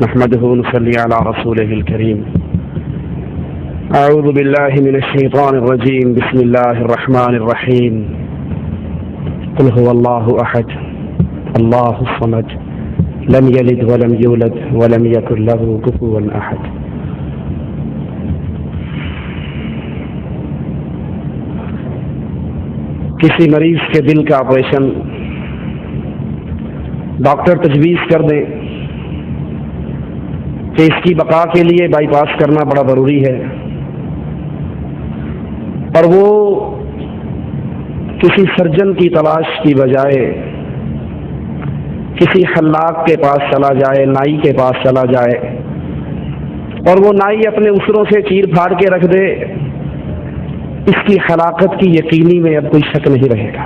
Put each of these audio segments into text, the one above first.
نحمده ونصلي على رسوله الكريم. أعوذ بالله من الشيطان الرجيم. بسم الله الرحمن الرحيم. قل هو الله أحد الله الصمد لم يلد ولم يولد ولم يكن له كفوا أحد. کسی مریض کے دل کا آپریشن ڈاکٹر تجویز کر دیں کہ اس کی بقا کے لیے بائی پاس کرنا بڑا ضروری ہے، اور وہ کسی سرجن کی تلاش کی بجائے کسی حلاق کے پاس چلا جائے، نائی کے پاس چلا جائے، اور وہ نائی اپنے اسروں سے چیر پھاڑ کے رکھ دے، اس کی ہلاکت کی یقینی میں اب کوئی شک نہیں رہے گا۔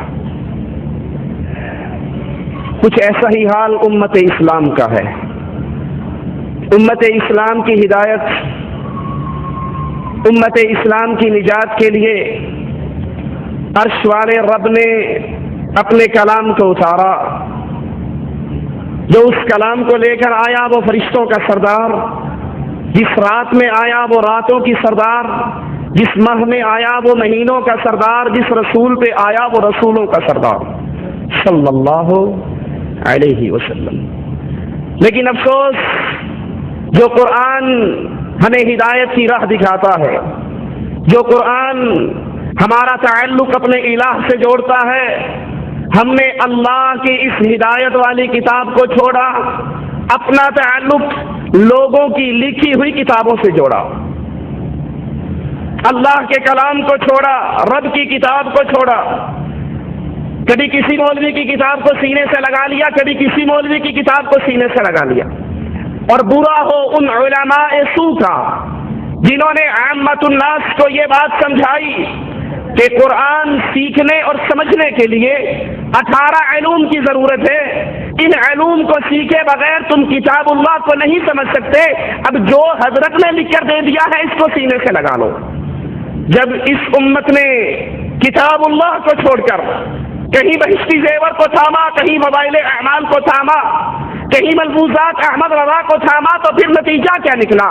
کچھ ایسا ہی حال امت اسلام کا ہے۔ امت اسلام کی ہدایت، امت اسلام کی نجات کے لیے عرش والے رب نے اپنے کلام کو اتارا، جو اس کلام کو لے کر آیا وہ فرشتوں کا سردار، جس رات میں آیا وہ راتوں کی سردار، جس ماہ میں آیا وہ مہینوں کا سردار، جس رسول پہ آیا وہ رسولوں کا سردار صلی اللہ علیہ وسلم۔ لیکن افسوس، جو قرآن ہمیں ہدایت کی راہ دکھاتا ہے، جو قرآن ہمارا تعلق اپنے الہ سے جوڑتا ہے، ہم نے اللہ کی اس ہدایت والی کتاب کو چھوڑا، اپنا تعلق لوگوں کی لکھی ہوئی کتابوں سے جوڑا، اللہ کے کلام کو چھوڑا، رب کی کتاب کو چھوڑا۔ کبھی کسی مولوی کی کتاب کو سینے سے لگا لیا، کبھی کسی مولوی کی کتاب کو سینے سے لگا لیا، اور برا ہو ان علماء سو کا جنہوں نے عامت الناس کو یہ بات سمجھائی کہ قرآن سیکھنے اور سمجھنے کے لیے 18 علوم کی ضرورت ہے، ان علوم کو سیکھے بغیر تم کتاب اللہ کو نہیں سمجھ سکتے، اب جو حضرت نے لکھ کر دے دیا ہے اس کو سینے سے لگا لو۔ جب اس امت نے کتاب اللہ کو چھوڑ کر کہیں بہشتی زیور کو تھاما، کہیں فضائل اعمال کو تھاما، کہیں ملفوظات احمد رضا کو تھاما، تو پھر نتیجہ کیا نکلا؟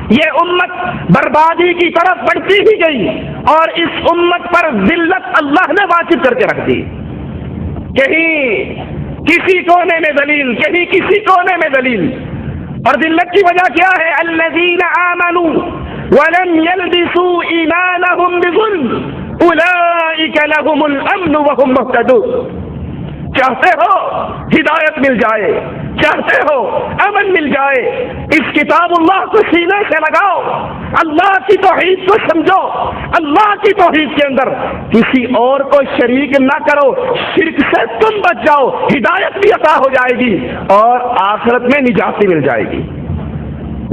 یہ امت بربادی کی طرف بڑھتی ہی گئی، اور اس امت پر ذلت اللہ نے واجب کر کے رکھ دی۔ کہیں کسی کونے میں دلیل، کہیں کسی کونے میں دلیل، اور ذلت کی وجہ کیا ہے؟ الذین آمنوا وَلَمْ يَلْبِسُوا إِيمَانَهُمْ بِظُلْمٍ أُولَئِكَ لَهُمُ الْأَمْنُ وَهُمْ مُهْتَدُونَ۔ چاہتے ہو ہدایت مل جائے، چاہتے ہو امن مل جائے، اس کتاب اللہ کو سینے سے لگاؤ، اللہ کی توحید کو سمجھو، اللہ کی توحید کے اندر کسی اور کو شریک نہ کرو، شرک سے تم بچ جاؤ، ہدایت بھی عطا ہو جائے گی اور آخرت میں نجات بھی مل جائے گی۔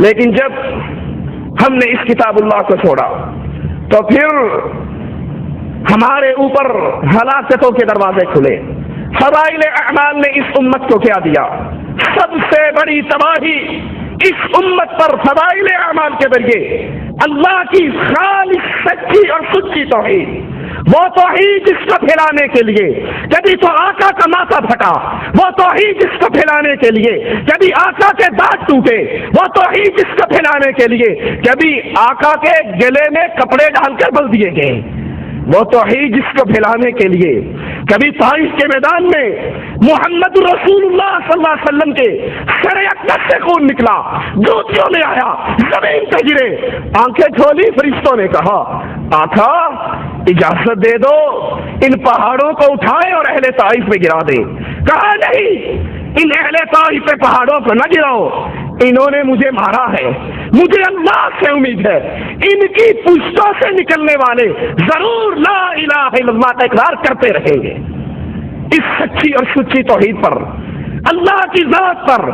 لیکن جب ہم نے اس کتاب اللہ کو چھوڑا تو پھر ہمارے اوپر ہلاکتوں کے دروازے کھلے۔ فضائل اعمال نے اس امت کو کیا دیا؟ سب سے بڑی تباہی اس امت پر فضائل اعمال کے ذریعے اللہ کی خالص سچی اور سچی توحید، وہ توحید جس کو پھیلانے کے لیے کبھی تو آقا کا ماتھا پھٹا، وہ توحید جس کو پھیلانے کے لیے کبھی آقا کے دانت ٹوٹے، وہ توحید جس کو پھیلانے کے لیے کبھی آقا کے گلے میں کپڑے ڈال کر بل دیے گئے، وہ توحید جس کو پھیلانے کے لیے کبھی طائف کے میدان میں محمد رسول اللہ صلی اللہ علیہ وسلم کے سر اقدس سے خون نکلا، جوتیوں میں آیا، زمین پہ گرے، آنکھیں کھولی، فرشتوں نے کہا آقا اجازت دے دو ان پہاڑوں کو اٹھائیں اور اہل طائف میں گرا دیں۔ کہا نہیں، ان اہل طائف پہ پہاڑوں کو نہ گراؤ، انہوں نے مجھے مارا ہے، مجھے اللہ سے امید ہے ان کی پشتوں سے نکلنے والے ضرور لا الہ الا اللہ کا اقرار کرتے رہیں گے۔ اس سچی اور سچی توحید پر، اللہ کی ذات پر،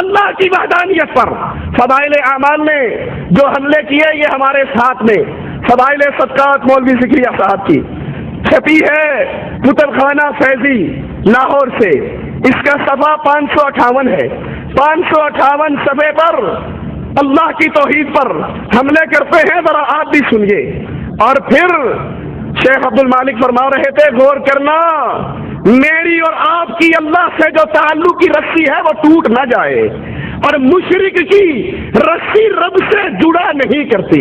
اللہ کی وحدانیت پر فضائل اعمال نے جو حملے کیے، یہ ہمارے ساتھ میں فضائل صدقات مولوی ذکریہ صاحب کی چھپی ہے کتب خانہ فیضی لاہور سے، اس کا صفحہ 558 ہے۔ 558 صفحے پر اللہ کی توحید پر حملے کرتے ہیں، ذرا آپ بھی سنیے۔ اور پھر شیخ عبد المالک فرما رہے تھے غور کرنا میری اور آپ کی اللہ سے جو تعلق کی رسی ہے وہ ٹوٹ نہ جائے، اور مشرک کی رسی رب سے جڑا نہیں کرتی۔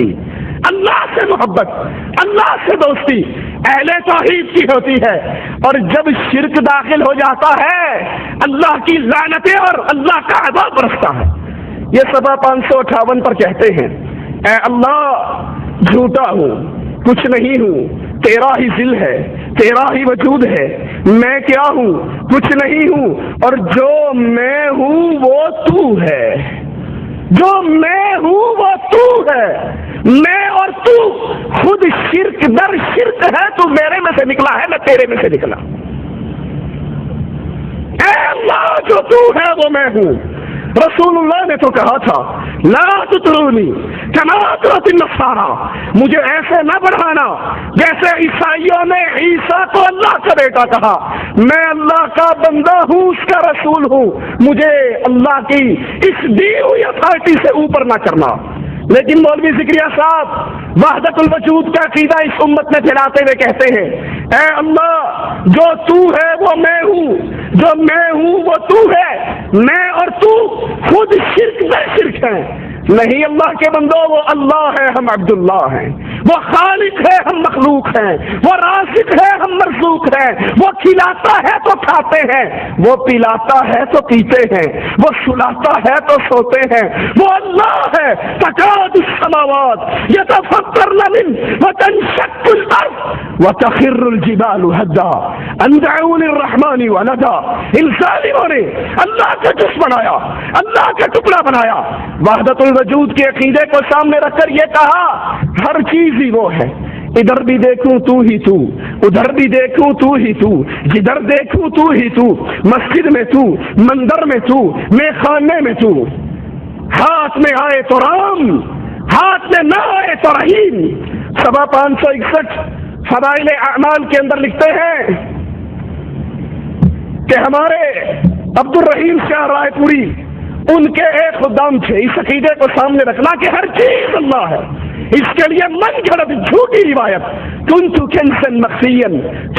اللہ سے محبت، اللہ سے دوستی اہل توحید کی ہوتی ہے، اور جب شرک داخل ہو جاتا ہے اللہ کی لعنتیں اور اللہ کا عذاب برستا ہے۔ یہ صفحہ 558 پر کہتے ہیں، اے اللہ جھوٹا ہوں، کچھ نہیں ہوں، تیرا ہی ذل ہے، تیرا ہی وجود ہے، میں کیا ہوں، کچھ نہیں ہوں، اور جو میں ہوں وہ تو ہے، جو میں ہوں وہ تو ہے، میں اور تو خود شرک در شرک ہے، تو میرے میں سے نکلا ہے، میں تیرے میں سے نکلا۔ اے اللہ جو تو ہے وہ میں ہوں۔ رسول اللہ نے تو کہا تھا لا تطرونی کما اطرت النصارى، مجھے ایسے نہ بڑھانا جیسے عیسائیوں نے عیسیٰ کو اللہ کا بیٹا کہا۔ میں اللہ کا بندہ ہوں، اس کا رسول ہوں، مجھے اللہ کی اس دی ہوئی اتھارٹی سے اوپر نہ کرنا۔ لیکن مولوی ذکریہ صاحب وحدت الوجود کا عقیدہ اس امت میں پھیلاتے ہوئے کہتے ہیں، اے اللہ جو تو ہے وہ میں ہوں، جو میں ہوں وہ تو ہے، میں اور تو خود شرک در شرک ہیں۔ نہیں اللہ کے بندوں، وہ اللہ ہے، ہم عبداللہ ہیں، وہ خالق ہے، ہم مخلوق ہیں، وہ رازق ہے، ہم مرزوق ہیں، وہ کھلاتا ہے تو کھاتے ہیں، وہ پلاتا ہے تو پیتے ہیں، وہ سلاتا ہے تو سوتے ہیں، وہ اللہ ہے۔ تکاد السماوات یتفطرن منہ وتنشق الارض وتخر الجبال هدا ان دعوا للرحمن ولدا۔ ان ظالموں نے اللہ کا جسم بنایا، اللہ کا ٹکڑا بنایا، وحدت الوجود کے عقیدے کو سامنے رکھ کر یہ کہا ہر چیز ہی وہ ہے، ادھر بھی دیکھوں تو ہی تو، ادھر بھی دیکھوں تو ہی تو، جدھر دیکھوں تو ہی تو، مسجد میں تو، مندر میں تو، میں خانے میں تو، ہاتھ میں آئے تو رام، ہاتھ میں نہ آئے تو رحیم۔ صفحہ 561 فضائل اعمال کے اندر لکھتے ہیں کہ ہمارے عبد الرحیم شاہ رائے پوری ان کے ایک خدام تھے، اس عقیدے کو سامنے رکھنا کہ ہر چیز اللہ ہے۔ اس کے لیے من گھڑت جھوٹی روایت کنت کنزا مخفیا،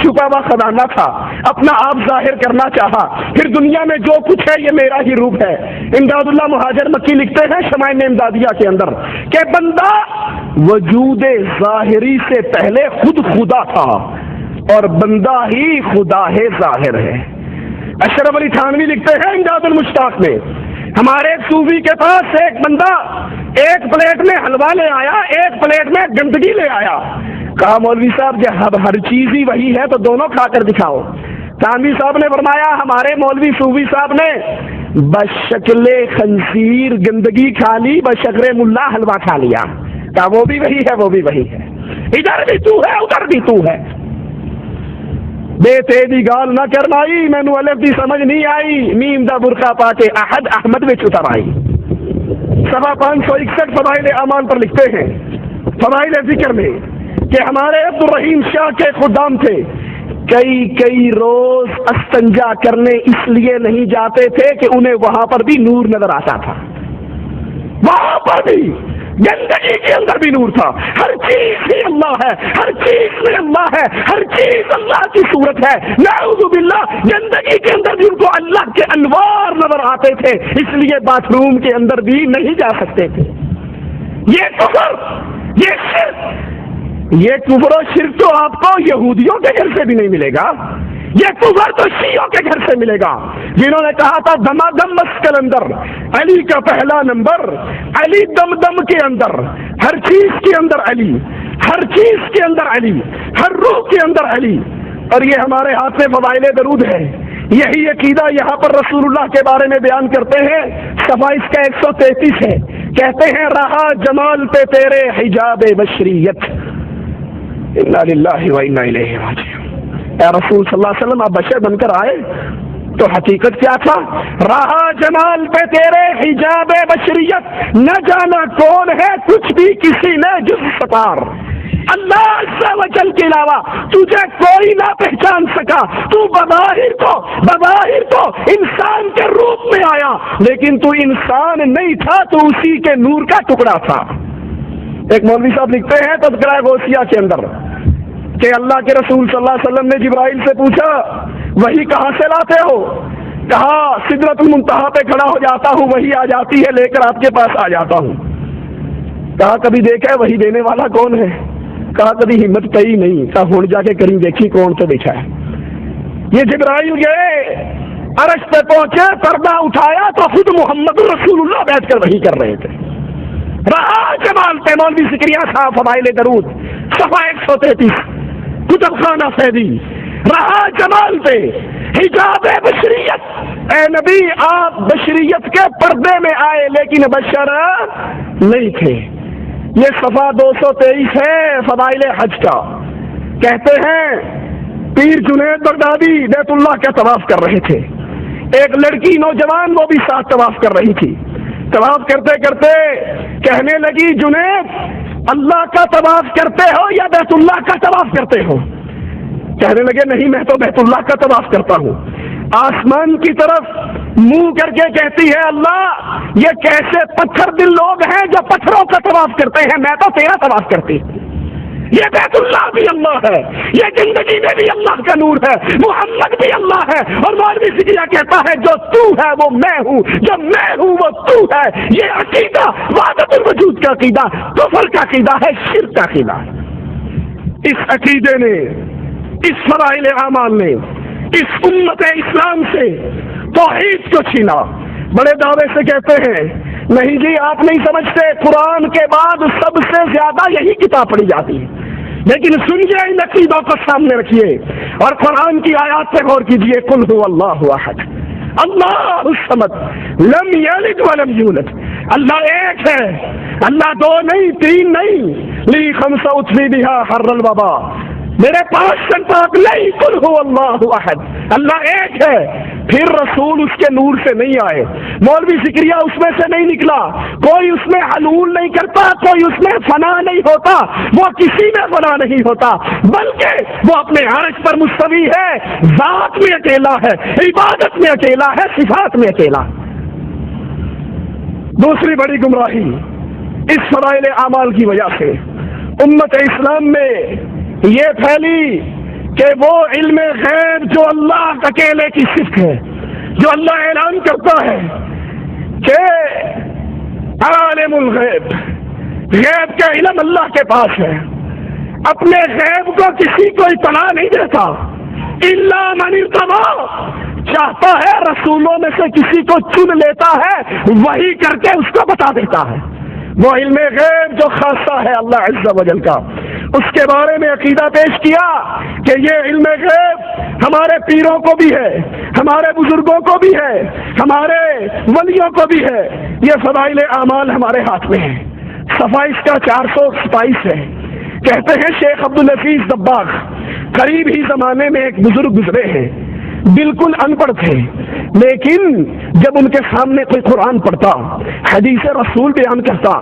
چھپا ہوا خزانہ تھا، اپنا آپ ظاہر کرنا چاہا، پھر دنیا میں جو کچھ ہے یہ میرا ہی روپ ہے۔ امداد اللہ مہاجر مکی لکھتے ہیں شمائل امدادیہ کے اندر کہ بندہ وجود ظاہری سے پہلے خود خدا تھا اور بندہ ہی خدا ہے ظاہر ہے۔ اشرف علی تھانوی لکھتے ہیں امداد المشتاق میں، ہمارے ایک صوفی کے پاس ایک بندہ ایک پلیٹ میں حلوہ لے آیا، ایک پلیٹ میں گندگی لے آیا، کہا مولوی صاحب جب ہر چیز ہی وہی ہے تو دونوں کھا کر دکھاؤ۔ تھانوی صاحب نے فرمایا ہمارے مولوی صوفی صاحب نے بشکل خنزیر گندگی کھا لی، بشکل ملا حلوہ کھا لیا، کہا وہ بھی وہی ہے، وہ بھی وہی ہے، ادھر بھی تو ہے ادھر بھی تو ہے۔ بے تیری گال نہ کرنائی، مینو الف دی سمجھ نہیں آئی، نیم دا برقع پا کے احد احمد وچ اتر آئی۔ صفحہ 561 فضائل اعمال پر لکھتے ہیں، فضائل ذکر میں کہ ہمارے عبد الرحیم شاہ کے خدام تھے، کئی روز استنجا کرنے اس لیے نہیں جاتے تھے کہ انہیں وہاں پر بھی نور نظر آتا تھا، وہاں پر بھی گندگی کے اندر بھی نور تھا۔ ہر چیز ہی اللہ ہے، ہر چیز میں اللہ ہے، ہر چیز اللہ کی صورت ہے۔ نعوذ باللہ گندگی کے اندر بھی ان کو اللہ کے انوار نظر آتے تھے، اس لیے باتھ روم کے اندر بھی نہیں جا سکتے تھے۔ یہ کفر، یہ شرک، یہ کفر و شرک تو آپ کو یہودیوں کے گھر سے بھی نہیں ملے گا، یہ کفر تو شیعوں کے گھر سے ملے گا، جنہوں نے کہا تھا دمادم مسکل اندر علی کا پہلا نمبر، علی دم دم کے اندر، ہر چیز کے اندر علی، ہر چیز کے اندر علی، ہر روح کے اندر علی۔ اور یہ ہمارے ہاتھ میں فضائل درود ہے، یہی عقیدہ یہاں پر رسول اللہ کے بارے میں بیان کرتے ہیں، صفحہ اس کا 133 ہے، کہتے ہیں رہا جمال پہ تیرے حجاب بشریت، انا للہ و انا الیہ راجعون۔ اے رسول صلی اللہ علیہ وسلم آپ بشر بن کر آئے تو حقیقت کیا تھا؟ رہا جمال پہ تیرے حجاب بشریت، نہ جانا کون ہے کچھ بھی کسی نے جز ستار، اللہ عز و جل کے علاوہ تجھے کوئی نہ پہچان سکا۔ تو بظاہر تو انسان کے روپ میں آیا، لیکن تو انسان نہیں تھا، تو اسی کے نور کا ٹکڑا تھا۔ ایک مولوی صاحب لکھتے ہیں تذکرہ غوثیہ کے اندر کہ اللہ کے رسول صلی اللہ علیہ وسلم نے جبرائیل سے پوچھا وحی کہاں سے لاتے ہو؟ کہا سدرۃ المنتہا پہ کھڑا ہو جاتا ہوں، وہی آ جاتی ہے، لے کر آپ کے پاس آ جاتا ہوں۔ کہا کبھی دیکھا ہے وہی دینے والا کون ہے؟ کہا کبھی ہمت پئی نہیں۔ کہا ہوں جا کے کریں دیکھی کون تو بیٹھا ہے۔ یہ جبرائیل گئے، عرش پہ پہنچے، پردہ اٹھایا تو خود محمد رسول اللہ بیٹھ کر وہی کر رہے تھے۔ رہا جمال پہ مولوی زکریا صاحب فضائل درود صفحہ 133 کتب خانہ فیضی، رہا جمال پہ حجاب بشریت۔ اے نبی آپ بشریت کے پردے میں آئے لیکن بشر نہیں تھے۔ یہ صفحہ 223 ہے فضائل حج کا۔ کہتے ہیں پیر جنید بغدادی بیت اللہ کا طواف کر رہے تھے، ایک لڑکی نوجوان وہ بھی ساتھ طواف کر رہی تھی۔ طواف کرتے کرتے کہنے لگی جنید اللہ کا طواف کرتے ہو یا بیت اللہ کا طواف کرتے ہو؟ کہنے لگے نہیں میں تو بیت اللہ کا طواف کرتا ہوں۔ آسمان کی طرف منہ کر کے کہتی ہے اللہ یہ کیسے پتھر دل لوگ ہیں جو پتھروں کا طواف کرتے ہیں، میں تو تیرا طواف کرتی ہوں۔ یہ بیت اللہ بھی اللہ ہے، یہ زندگی میں بھی اللہ کا نور ہے، محمد بھی اللہ ہے۔ اور مولوی زکریا کہتا ہے جو تو ہے وہ میں ہوں، جو میں ہوں وہ تو ہے۔ یہ عقیدہ وحدت الوجود کا عقیدہ، کفر کا عقیدہ ہے، شرک کا عقیدہ ہے۔ اس عقیدے نے، اس فضائل اعمال نے اس امت اسلام سے توحید کو چھینا۔ بڑے دعوے سے کہتے ہیں نہیں جی آپ نہیں سمجھتے، قرآن کے بعد سب سے زیادہ یہی کتاب پڑھی جاتی ہے، لیکن سنیے ان عقیدوں کو سامنے رکھیے اور قرآن کی آیات پہ غور کیجیے۔ قل هو اللہ احد اللہ الصمد لم یلد ولم یولد۔ اللہ ایک ہے، اللہ دو نہیں، تین نہیں، لی خمسہ اتفی بہا حر الوبا، میرے پاس پاک نہیں، قل هو اللہ احد، اللہ ایک ہے۔ پھر رسول اس کے نور سے نہیں آئے، مولوی زکریا اس میں سے نہیں نکلا، کوئی اس میں حلول نہیں کرتا، کوئی اس میں فنا نہیں ہوتا، وہ کسی میں فنا نہیں ہوتا، بلکہ وہ اپنے عرش پر مستوی ہے، ذات میں اکیلا ہے، عبادت میں اکیلا ہے، صفات میں اکیلا۔ دوسری بڑی گمراہی اس فضائل اعمال کی وجہ سے امت اسلام میں یہ پھیلی کہ وہ علم غیب جو اللہ اکیلے کی صفت ہے، جو اللہ اعلان کرتا ہے کہ عالم الغیب، غیب کا علم اللہ کے پاس ہے، اپنے غیب کو کسی کو اطلاع نہیں دیتا، الا من ارتضی، چاہتا ہے رسولوں میں سے کسی کو چن لیتا ہے، وہی کر کے اس کو بتا دیتا ہے۔ وہ علم غیب جو خاصہ ہے اللہ عز و جل کا، اس کے بارے میں عقیدہ پیش کیا کہ یہ علم غیب ہمارے پیروں کو بھی ہے، ہمارے بزرگوں کو بھی ہے، ہمارے ولیوں کو بھی ہے۔ یہ فضائل اعمال ہمارے ہاتھ میں ہے۔ صفحہ اس کا 427 ہے۔ کہتے ہیں شیخ عبدالعزیز دباغ قریب ہی زمانے میں ایک بزرگ گزرے ہیں، بالکل ان پڑھ تھے، لیکن جب ان کے سامنے کوئی قرآن پڑھتا، حدیث رسول بیان کرتا،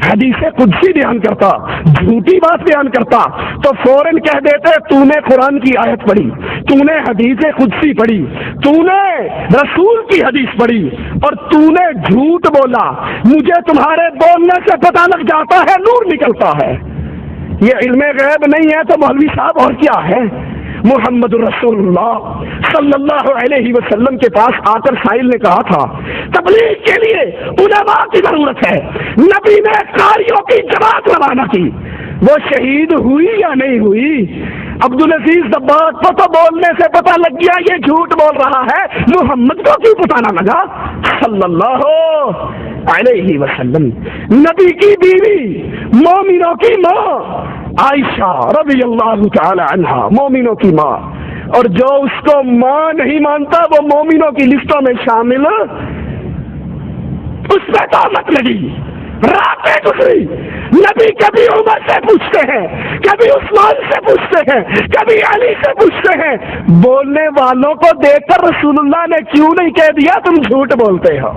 حدیث قدسی بیان کرتا، جھوٹی بات بیان کرتا، تو فوراً کہہ دیتے تو نے قرآن کی آیت پڑھی، تو نے حدیث قدسی پڑھی، تو نے رسول کی حدیث پڑھی اور تو نے جھوٹ بولا، مجھے تمہارے بولنے سے پتہ لگ جاتا ہے، نور نکلتا ہے۔ یہ علم غیب نہیں ہے تو مولوی صاحب اور کیا ہے؟ محمد رسول اللہ صلی اللہ علیہ وسلم کے پاس آ کر سائل نے کہا تھا تبلیغ کے لیے علماء کی ضرورت ہے، نبی نے قاریوں کی جماعت روانہ کی، وہ شہید ہوئی یا نہیں ہوئی؟ عبدالعزیز دباغ کو تو بولنے سے پتہ لگ گیا یہ جھوٹ بول رہا ہے، محمد کو کیوں پتہ نہ لگا صلی اللہ علیہ وسلم؟ نبی کی بیوی، مومنوں کی ماں عائشہ رضی اللہ تعالی عنہا، مومنوں کی ماں، اور جو اس کو ماں نہیں مانتا وہ مومنوں کی لسٹوں میں شامل، اس پہ تہمت لگی، راتیں گزری، نبی کبھی عمر سے پوچھتے ہیں، کبھی عثمان سے پوچھتے ہیں، کبھی علی سے پوچھتے ہیں، بولنے والوں کو دیکھ کر رسول اللہ نے کیوں نہیں کہہ دیا تم جھوٹ بولتے ہو؟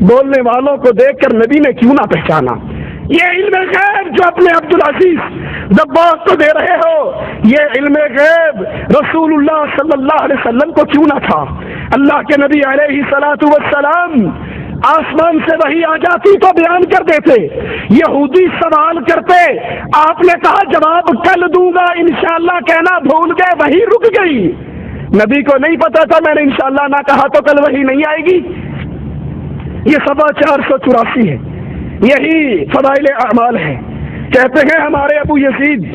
بولنے والوں کو دیکھ کر نبی نے کیوں نہ پہچانا؟ یہ علم غیب جو اپنے عبدالعزیز دباغ کو دے رہے ہو، یہ علم غیب رسول اللہ صلی اللہ علیہ وسلم کو کیوں نہ تھا؟ اللہ کے نبی علیہ الصلوۃ والسلام آسمان سے وہی آ جاتی تو بیان کر دیتے، یہودی سوال کرتے، آپ نے کہا جواب کل دوں گا انشاءاللہ کہنا بھول گئے، وہی رک گئی، نبی کو نہیں پتا تھا میں نے انشاءاللہ نہ کہا تو کل وحی نہیں آئے گی. یہ 484 ہے. یہی فضائل اعمال ہے. کہتے ہیں ہمارے ابو یزید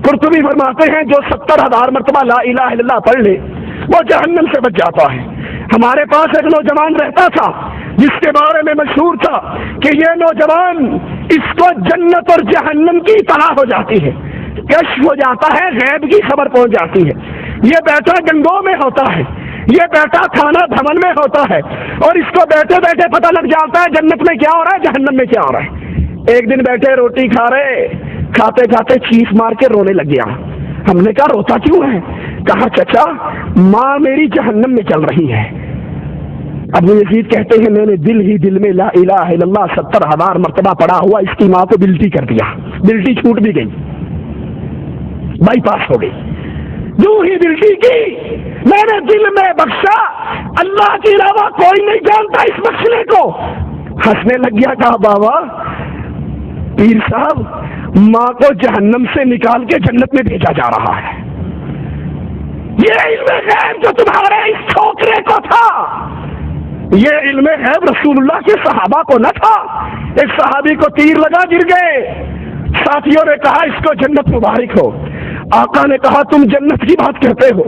قرطبی فرماتے ہیں جو 70,000 مرتبہ لا الہ الا اللہ پڑھ لے وہ جہنم سے بچ جاتا ہے. ہمارے پاس ایک نوجوان رہتا تھا جس کے بارے میں مشہور تھا کہ یہ نوجوان اس کو جنت اور جہنم کی اطلاع ہو جاتی ہے، کشف ہو جاتا ہے، غیب کی خبر پہنچ جاتی ہے. یہ بیٹھا گنگوں میں ہوتا ہے، یہ بیٹھا تھانہ دھمن میں ہوتا ہے، اور اس کو بیٹھے بیٹھے پتہ لگ جاتا ہے جنت میں کیا ہو رہا ہے، جہنم میں کیا ہو رہا ہے. ایک دن بیٹھے روٹی کھا رہے، کھاتے کھاتے چیخ مار کے رونے لگ گیا. ہم نے کہا روتا کیوں ہے؟ کہا چچا ماں میری جہنم میں چل رہی ہے. ابو یزید کہتے ہیں میں نے دل میں لا الہ الا اللہ 70,000 مرتبہ پڑھا ہوا اس کی ماں کو بلٹی کر دیا. بلٹی چھوٹ بھی گئی، بائی پاس ہو گئی. جو ہی بلٹی کی میں نے دل میں بخشا، اللہ کے علاوہ کوئی نہیں جانتا اس بخشنے کو. ہنسنے لگ گیا. کہا بابا پیر صاحب ماں کو جہنم سے نکال کے جنت میں بھیجا جا رہا ہے. یہ علم غیب جو تمہارے اس چھوکرے کو تھا، یہ علم غیب رسول اللہ کے صحابہ کو نہ تھا. ایک صحابی کو تیر لگا گر گئے، ساتھیوں نے کہا اس کو جنت مبارک ہو. آقا نے کہا تم جنت کی بات کہتے ہو.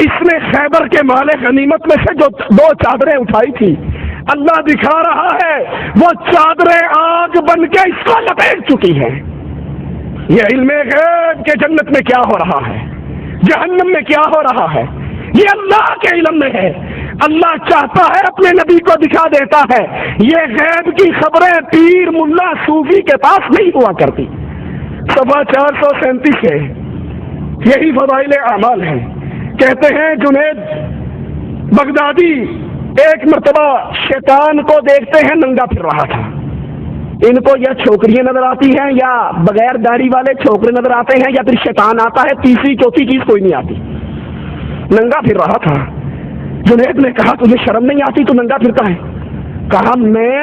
اس نے خیبر کے مال غنیمت میں سے جو 2 چادریں اٹھائی تھی اللہ دکھا رہا ہے وہ چادریں آگ بن کے اس کو لپیٹ چکی ہیں. یہ علم غیب کہ جنت میں کیا ہو رہا ہے، جہنم میں کیا ہو رہا ہے، یہ اللہ کے علم میں ہے. اللہ چاہتا ہے اپنے نبی کو دکھا دیتا ہے. یہ غیب کی خبریں پیر ملا صوفی کے پاس نہیں ہوا کرتی. صفحہ 437 ہے. یہی فضائل اعمال ہیں. کہتے ہیں جنید بغدادی ایک مرتبہ شیطان کو دیکھتے ہیں ننگا پھر رہا تھا. ان کو یا چھوکریاں نظر آتی ہیں یا بغیر داڑھی والے چھوکرے نظر آتے ہیں یا پھر شیطان آتا ہے، تیسری چوتھی چیز کوئی نہیں آتی. ننگا پھر رہا تھا. جنید نے کہا تجھے شرم نہیں آتی تو ننگا پھرتا ہے؟ کہا میں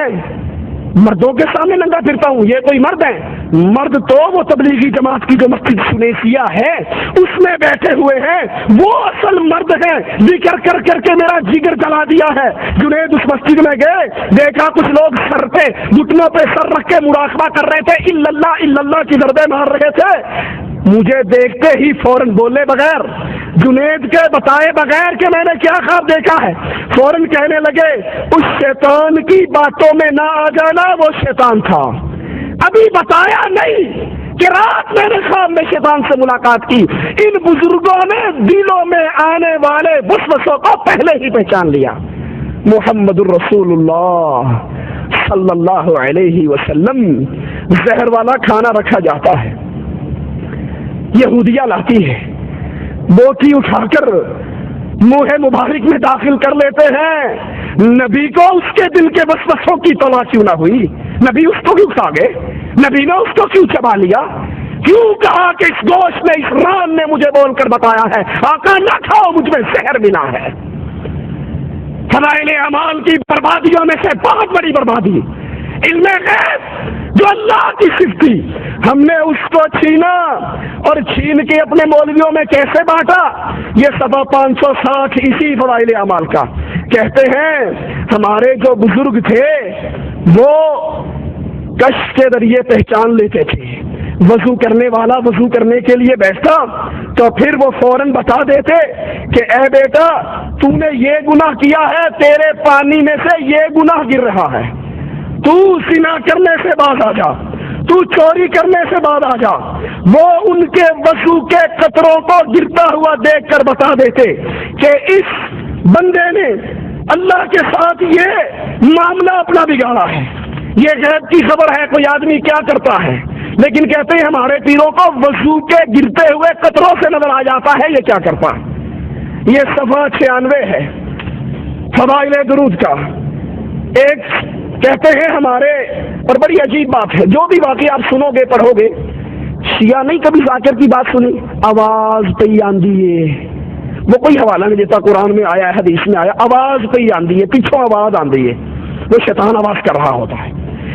مردوں کے سامنے ننگا پھرتا ہوں، یہ کوئی مرد ہے؟ مرد تو وہ تبلیغی جماعت کی جو مسجد سنیسیہ ہے اس میں بیٹھے ہوئے ہیں، وہ اصل مرد ہیں. ذکر کر کر کے میرا جگر جلا دیا ہے. جنید اس مسجد میں گئے، دیکھا کچھ لوگ سر پہ گھٹنوں پہ سر رکھ کے مراقبہ کر رہے تھے، الا اللہ کی ضربیں مار رہے تھے. مجھے دیکھتے ہی فوراً بولے بغیر، جنید کے بتائے بغیر کہ میں نے کیا خواب دیکھا ہے، فوراً کہنے لگے اس شیطان کی باتوں میں نہ آ جانا، وہ شیطان تھا. ابھی بتایا نہیں کہ رات میں نے خواب میں شیطان سے ملاقات کی. ان بزرگوں نے دلوں میں آنے والے وسوسوں کو پہلے ہی پہچان لیا. محمد الرسول اللہ صلی اللہ علیہ وسلم زہر والا کھانا رکھا جاتا ہے، یہودیہ لاتی ہے، بوٹی اٹھا کر منہ مبارک میں داخل کر لیتے ہیں. نبی کو اس کے دل کے وسوسوں کی اطلاع کیوں نہ ہوئی؟ نبی اس کو کیوں کھا گئے؟ نبی نے اس کو کیوں چبا لیا؟ کیوں کہا کہ اس گوشت نے، اس ران نے مجھے بول کر بتایا ہے آقا نہ کھاؤ، مجھ میں زہر ملا ہے. فضائل اعمال کی بربادیوں میں سے بہت بڑی بربادی علم غیب جو اللہ کی صفت تھی، ہم نے اس کو چھینا اور چھین کے اپنے مولویوں میں کیسے بانٹا. یہ صفحہ 560 اسی فضائل اعمال کا. کہتے ہیں ہمارے جو بزرگ تھے وہ کشف کے ذریعے پہچان لیتے تھے. وضو کرنے والا وضو کرنے کے لیے بیٹھتا تو پھر وہ فوراً بتا دیتے کہ اے بیٹا تو نے یہ گناہ کیا ہے، تیرے پانی میں سے یہ گناہ گر رہا ہے، تو زنا کرنے سے باز آ جا، تو چوری کرنے سے باز آ جا. وہ ان کے وضو کے قطروں کو گرتا ہوا دیکھ کر بتا دیتے کہ اس بندے نے اللہ کے ساتھ یہ معاملہ اپنا بگاڑا ہے. یہ غیب کی خبر ہے، کوئی آدمی کیا کرتا ہے، لیکن کہتے ہیں ہمارے پیروں کو وضو کے گرتے ہوئے قطروں سے نظر آ جاتا ہے یہ کیا کرتا ہے. یہ صفحہ 96 ہے فضائل درود کا. ایک کہتے ہیں ہمارے، اور بڑی عجیب بات ہے، جو بھی واقعی آپ سنو گے پڑھو گے، شیعہ نہیں کبھی ذاکر کی بات سنی، آواز پہ آندی ہے، وہ کوئی حوالہ نہیں دیتا، قرآن میں آیا ہے، حدیث میں آیا، آواز پہ آندی ہے، پیچھوں آواز آندی ہے، وہ شیطان آواز کر رہا ہوتا ہے.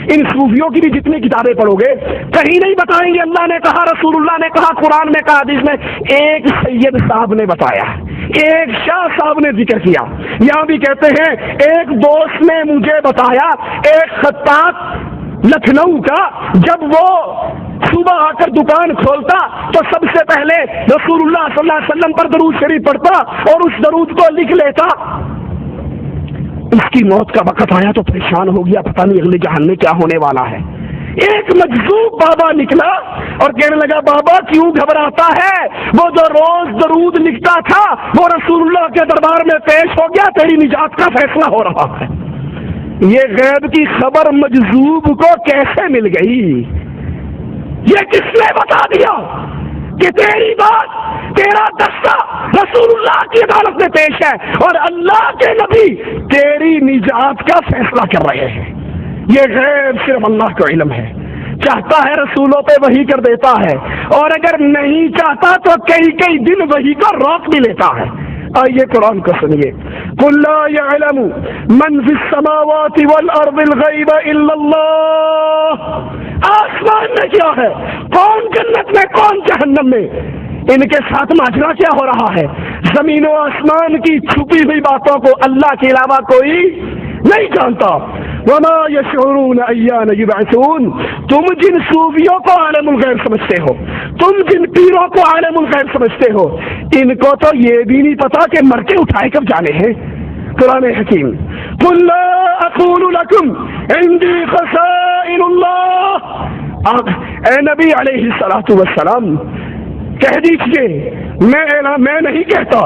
ان صوفیوں کی بھی جتنی کتابیں پڑھو گے کہیں نہیں بتائیں گے اللہ نے کہا، رسول اللہ نے کہا، قرآن میں کہا، حدیث میں۔ ایک سید صاحب نے بتایا، ایک شاہ صاحب نے ذکر کیا۔ یہاں بھی کہتے ہیں ایک دوست نے مجھے بتایا، ایک خطاط لکھنؤ کا جب وہ صبح آ کر دکان کھولتا تو سب سے پہلے رسول اللہ صلی اللہ علیہ وسلم پر درود شریف پڑھتا اور اس درود کو لکھ لیتا۔ اس کی موت کا وقت آیا تو پریشان ہو گیا، پتہ نہیں اگلے جہان میں کیا ہونے والا ہے۔ ایک مجذوب بابا نکلا اور کہنے لگا بابا کیوں گھبراتا ہے، وہ جو روز درود لکھتا تھا وہ رسول اللہ کے دربار میں پیش ہو گیا، تیری نجات کا فیصلہ ہو رہا ہے۔ یہ غیب کی خبر مجذوب کو کیسے مل گئی؟ یہ کس نے بتا دیا کہ تیری بات، تیرا دستہ رسول اللہ کی عدالت میں پیش ہے اور اللہ کے نبی تیری نجات کا فیصلہ کر رہے ہیں؟ یہ غیب صرف اللہ کا علم ہے، چاہتا ہے رسولوں پہ وحی کر دیتا ہے، اور اگر نہیں چاہتا تو کئی کئی دن وحی کو روک بھی لیتا ہے۔ آئیے قرآن کو سنیے، قُل لَّا يَعْلَمُ مَن فِي السَّمَاوَاتِ وَالْأَرْضِ الْغَيْبَ إِلَّا اللَّهُ۔ آسمان میں کیا ہے، کون جنت میں کون جہنم میں، ان کے ساتھ ماجرا کیا ہو رہا ہے؟ زمین و آسمان کی چھپی ہوئی باتوں کو اللہ کے علاوہ کوئی نہیں جانتا۔ وما یشعرون ایان یبعثون۔ تم جن صوفیوں کو عالم الغیب سمجھتے ہو، تم جن پیروں کو عالم الغیب سمجھتے ہو، ان کو تو یہ بھی نہیں پتا کہ مر کے اٹھائے کب جانے ہیں۔ قرآن حکیم، قل لا اقول لکم عندی خزائن اللہ۔ اے نبی علیہ الصلوۃ والسلام کہہ دیجئے میں نہیں کہتا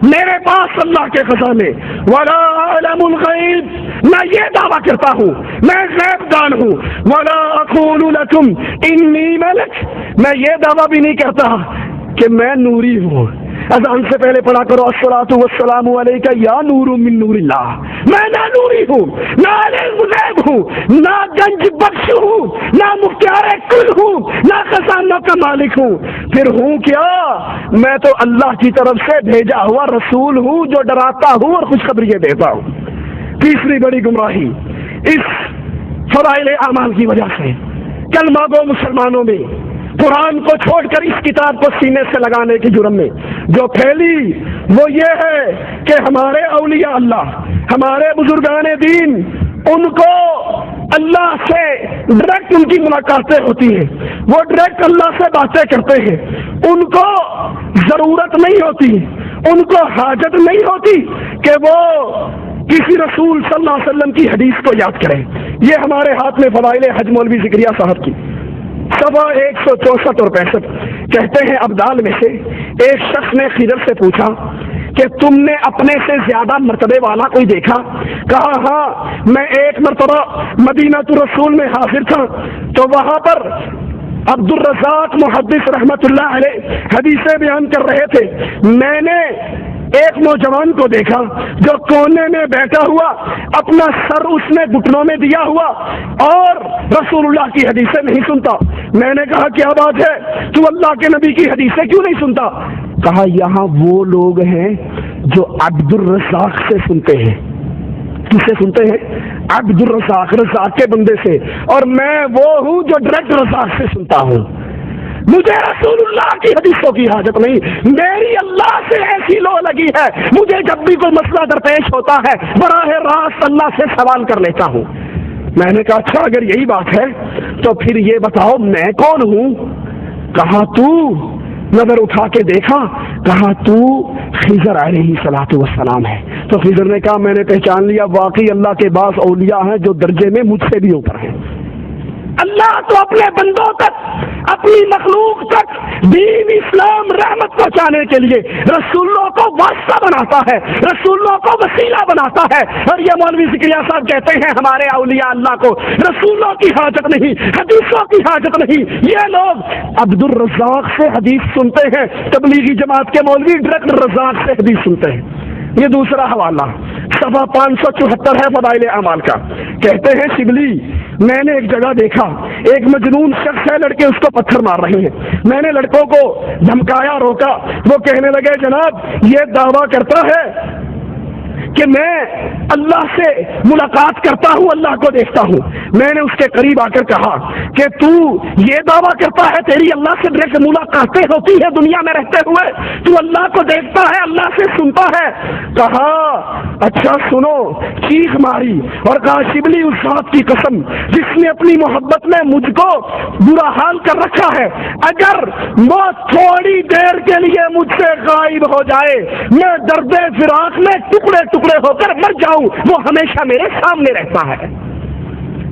میرے پاس اللہ کے خزانے، ولا اعلم الغیب، میں یہ دعویٰ کرتا ہوں میں غیب دان ہوں، ولا اقول لکم انی ملک، میں یہ دعویٰ بھی نہیں کرتا کہ میں نوری ہوں۔ اذان سے پہلے پڑھا کرو الصلاۃ والسلام علیک یا نور من نور اللہ۔ میں نہ نوری ہوں، نہ عالم الغیب ہوں، نہ گنج بخش ہوں، نہ مختار کل ہوں، نہ خزانوں کا مالک ہوں، پھر ہوں کیا؟ میں تو اللہ کی طرف سے بھیجا ہوا رسول ہوں جو ڈراتا ہوں اور خوشخبری دیتا ہوں۔ تیسری بڑی گمراہی اس فضائل اعمال کی وجہ سے کلمہ گو مسلمانوں میں قرآن کو چھوڑ کر اس کتاب کو سینے سے لگانے کی جرم میں جو پھیلی وہ یہ ہے کہ ہمارے اولیاء اللہ، ہمارے بزرگان دین، ان کو اللہ سے ڈائریکٹ ان کی ملاقاتیں ہوتی ہیں، وہ ڈائریکٹ اللہ سے باتیں کرتے ہیں، ان کو ضرورت نہیں ہوتی، ان کو حاجت نہیں ہوتی کہ وہ کسی رسول صلی اللہ علیہ وسلم کی حدیث کو یاد کریں۔ یہ ہمارے ہاتھ میں فضائل حج مولوی ذکریہ صاحب کی صفحہ 164 اور 65 کہتے ہیں ابدال میں سے ایک شخص نے خضر سے پوچھا کہ تم نے اپنے سے زیادہ مرتبے والا کوئی دیکھا؟ کہا ہاں، میں ایک مرتبہ مدینہ الرسول میں حاضر تھا تو وہاں پر عبد الرزاق محدث رحمت اللہ علیہ حدیثیں بیان کر رہے تھے۔ میں نے ایک نوجوان کو دیکھا جو کونے میں بیٹھا ہوا، اپنا سر اس نے گھٹنوں میں دیا ہوا اور رسول اللہ کی حدیثیں نہیں سنتا۔ میں نے کہا کیا بات ہے، تو اللہ کے نبی کی حدیثیں کیوں نہیں سنتا؟ کہا یہاں وہ لوگ ہیں جو عبد الرزاق سے سنتے ہیں۔ کس سے سنتے ہیں؟ عبد الرزاق، رزاق کے بندے سے، اور میں وہ ہوں جو ڈائریکٹ رزاق سے سنتا ہوں۔ مجھے رسول اللہ کی حدیثوں کی حاجت نہیں، میری اللہ سے ایسی لو لگی ہے، مجھے جب بھی کوئی مسئلہ درپیش ہوتا ہے براہ راست اللہ سے سوال کر لیتا ہوں۔ میں نے کہا اچھا اگر یہی بات ہے تو پھر یہ بتاؤ میں کون ہوں؟ کہا تو، نظر اٹھا کے دیکھا، کہا تو خضر علیہ الصلوۃ والسلام ہے۔ تو خضر نے کہا میں نے پہچان لیا، واقعی اللہ کے بعض اولیاء ہیں جو درجے میں مجھ سے بھی اوپر ہیں۔ اللہ تو اپنے بندوں تک، اپنی مخلوق تک دین اسلام رحمت پہنچانے کے لیے رسولوں کو واسطہ بناتا ہے، رسولوں کو وسیلہ بناتا ہے۔ اور یہ مولوی ذکریہ صاحب کہتے ہیں ہمارے اولیاء اللہ کو رسولوں کی حاجت نہیں، حدیثوں کی حاجت نہیں۔ یہ لوگ عبد الرزاق سے حدیث سنتے ہیں، تبلیغی جماعت کے مولوی ڈائریکٹ رزاق سے حدیث سنتے ہیں۔ یہ دوسرا حوالہ صفحہ 574 ہے فضائل اعمال کا، کہتے ہیں شبلی میں نے ایک جگہ دیکھا ایک مجنون شخص ہے، لڑکے اس کو پتھر مار رہے ہیں، میں نے لڑکوں کو دھمکایا، روکا، وہ کہنے لگے جناب یہ دعویٰ کرتا ہے کہ میں اللہ سے ملاقات کرتا ہوں، اللہ کو دیکھتا ہوں. میں نے اس کے قریب آ کر کہا کہ تو یہ دعویٰ کرتا ہے تیری اللہ سے ڈائریکٹ ملاقاتیں ہوتی ہے دنیا میں رہتے ہوئے، تو اللہ کو دیکھتا ہے، اللہ سے سنتا ہے؟ کہا اچھا سنو. چیخ ماری اور کہا شبلی اس ذات کی قسم جس نے اپنی محبت میں مجھ کو برا حال کر رکھا ہے، اگر وہ تھوڑی دیر کے لیے مجھ سے غائب ہو جائے، میں درد فراق میں ٹکڑے ٹکڑے ہو کر مر جاؤں، وہ ہمیشہ میرے سامنے رہتا ہے.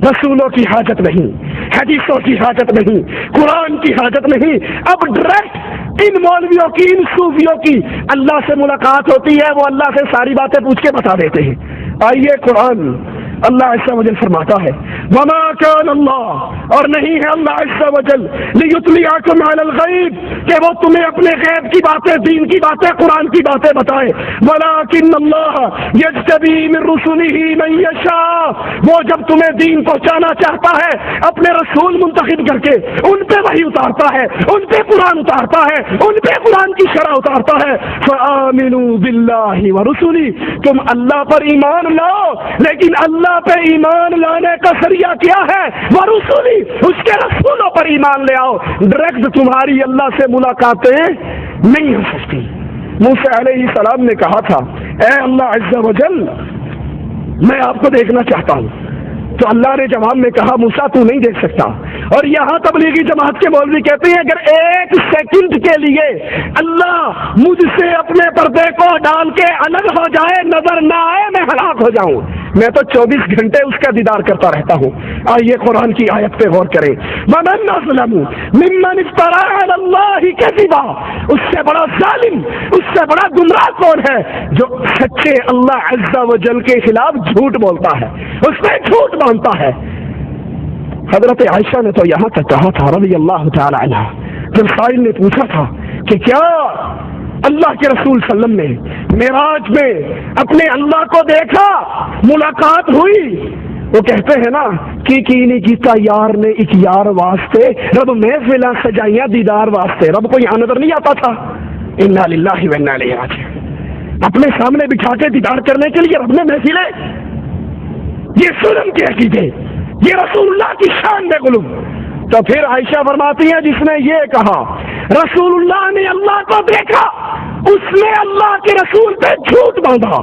رسولوں کی حاجت نہیں، حدیثوں کی حاجت نہیں، قرآن کی حاجت نہیں. اب ڈائریکٹ ان مولویوں کی، ان صوفیوں کی اللہ سے ملاقات ہوتی ہے، وہ اللہ سے ساری باتیں پوچھ کے بتا دیتے ہیں. آئیے قرآن اللہ عز و جل فرماتا ہے وما کان اللہ، اور نہیں ہے اللہ عز و جل لیطلعکم علی الغیب کہ وہ تمہیں اپنے غیب کی باتیں، دین کی باتیں، قرآن کی باتیں بتائے. ولکن اللہ یجتبی من رسلہ من یشاء، وہ جب تمہیں دین پہنچانا چاہتا ہے اپنے رسول منتخب کر کے ان پہ وحی اتارتا ہے، ان پہ قرآن اتارتا ہے، ان پہ قرآن کی شرح اتارتا ہے. فآمنوا باللہ ورسلہ، تم اللہ پر ایمان لاؤ، لیکن اللہ پہ ایمان لانے کا ذریعہ کیا ہے؟ ورسولی، اس کے رسولوں پر ایمان لے آؤ. ڈائریکٹ تمہاری اللہ سے ملاقاتیں نہیں ہو سکتی. موسیٰ علیہ السلام نے کہا تھا اے اللہ عز و جل میں آپ کو دیکھنا چاہتا ہوں، تو اللہ نے جواب میں کہا موسیٰ تو نہیں دیکھ سکتا. اور یہاں تبلیغی جماعت کے مولوی کہتے ہیں اگر ایک سیکنڈ کے لیے اللہ مجھ سے اپنے پردے کو ڈال کے الگ ہو جائے، نظر نہ آئے، میں ہلاک ہو جاؤں. میں تو 24 گھنٹے اس کا دیدار کرتا رہتا ہوں. آئیے قرآن کی آیت پہ غور کریں. وَمَنْ أَظْلَمُ مِمَّنِ افْتَرَىٰ عَلَى اللَّهِ كَذِبًا، اس سے بڑا ظالم، اس سے بڑا گمراہ کون ہے جو سچے اللہ عز و جل کے خلاف جھوٹ بولتا ہے، اس میں جھوٹ مانتا ہے. حضرت عائشہ نے تو یہاں تک کہا تھا رضی اللہ تعالی عنہ، جب سائل نے پوچھا تھا کہ کیا اللہ کے رسول صلی اللہ علیہ وسلم نے معراج میں اپنے اللہ کو دیکھا، ملاقات ہوئی؟ وہ کہتے ہیں نا کی نہیں کیتا یار نے ایک یار واسطے، رب محفلاں سجائیاں دیدار واسطے. رب کو یہاں نظر نہیں آتا تھا؟ انا للہ و انا الیہ راجعون. اپنے سامنے بٹھا کے دیدار کرنے کے لیے رب نے محفلیں، یہ ظلم کے عقیدے، یہ رسول اللہ کی شان میں غلو. تو پھر عائشہ فرماتی ہیں جس نے یہ کہا رسول اللہ نے اللہ کو دیکھا، اس نے اللہ کے رسول پہ جھوٹ باندھا.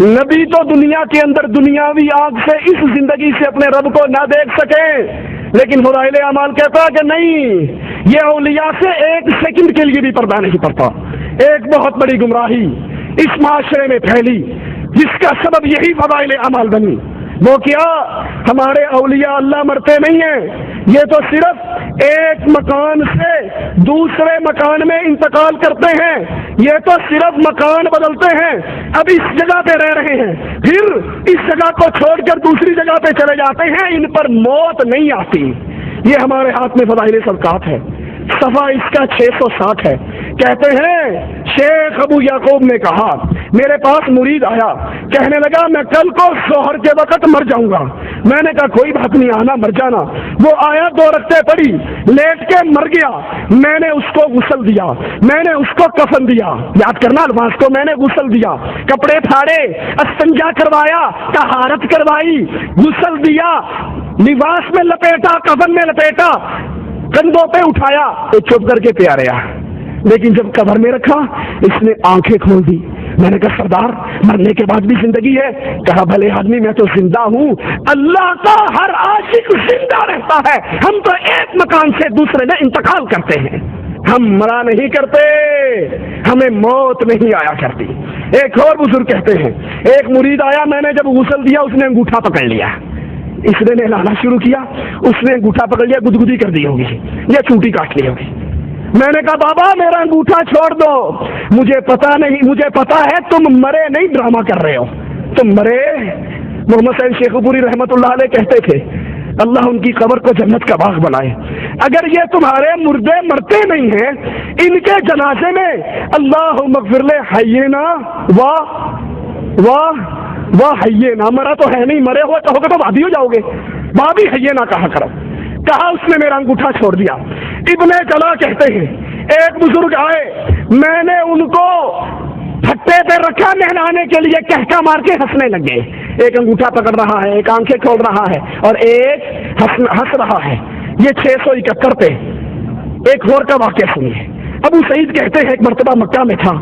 نبی تو دنیا کے اندر دنیاوی آنکھ سے اس زندگی سے اپنے رب کو نہ دیکھ سکے، لیکن فضائل اعمال کہتا ہے کہ نہیں، یہ اولیاء سے ایک سیکنڈ کے لیے بھی پردہ نہیں پڑتا. ایک بہت بڑی گمراہی اس معاشرے میں پھیلی جس کا سبب یہی فضائل اعمال بنی. وہ کیا؟ ہمارے اولیاء اللہ مرتے نہیں ہیں، یہ تو صرف ایک مکان سے دوسرے مکان میں انتقال کرتے ہیں، یہ تو صرف مکان بدلتے ہیں. اب اس جگہ پہ رہ رہے ہیں، پھر اس جگہ کو چھوڑ کر دوسری جگہ پہ چلے جاتے ہیں، ان پر موت نہیں آتی. یہ ہمارے ہاتھ میں فضائل صدقات ہے. صفحہ اس کا 660 ہے. کہتے ہیں شیخ ابو یعقوب نے کہا میرے پاس مرید آیا، کہنے لگا میں کل کو ظہر کے وقت مر جاؤں گا. میں نے کہا کوئی بات نہیں، آنا مر جانا. وہ آیا، 2 رکعتیں پڑھی، لیٹ کے مر گیا. میں نے اس کو غسل دیا، میں نے اس کو کفن دیا. یاد کرنا الفاظ کو، میں نے غسل دیا، کپڑے پھاڑے، استنجا کروایا، طہارت کروائی، غسل دیا، لباس میں لپیٹا، کفن میں لپیٹا، کندھوں پہ اٹھایا، وہ چپ کر کے پیارے آیا. لیکن جب قبر میں رکھا اس نے آنکھیں کھول دی. میں نے کہا سردار مرنے کے بعد بھی زندگی ہے؟ کہا بھلے آدمی میں تو زندہ ہوں، اللہ کا ہر عاشق زندہ رہتا ہے، ہم تو ایک مکان سے دوسرے میں انتقال کرتے ہیں، ہم مرا نہیں کرتے، ہمیں موت نہیں آیا کرتی. ایک اور بزرگ کہتے ہیں ایک مرید آیا، میں نے جب غسل دیا اس نے انگوٹھا پکڑ لیا. اس نے نہلانا شروع کیا، اس نے انگوٹھا پکڑ لیا، گدگدی کر دی ہوگی یا چونٹی کاٹ لی ہوگی. میں نے کہا بابا میرا انگوٹھا چھوڑ دو، مجھے پتا ہے تم مرے نہیں، ڈرامہ کر رہے ہو، تم مرے. محمد صاحب شیخ پوری رحمت اللہ علیہ کہتے تھے اللہ ان کی قبر کو جنت کا باغ بنائے. اگر یہ تمہارے مردے مرتے نہیں ہیں، ان کے جنازے میں اللہم اغفر لے حینا واہ حینا، مرا تو ہے نہیں، مرے ہوئے کہو گے تو وادی ہو جاؤ گے، بابی حینا کہا کرو. کہا اس نے میرا انگوٹھا چھوڑ دیا. ابن جلا کہتے ہیں ایک بزرگ آئے، میں نے ان کو پھٹے پہ رکھا نہلانے کے لیے، کہکا مار کے ہنسنے لگے. ایک انگوٹھا پکڑ رہا ہے، ایک آنکھیں کھول رہا ہے اور ایک ہنس رہا ہے. یہ 671 پہ. ایک اور کا واقعہ سنیے. ابو سعید کہتے ہیں ایک مرتبہ مکہ میں تھا،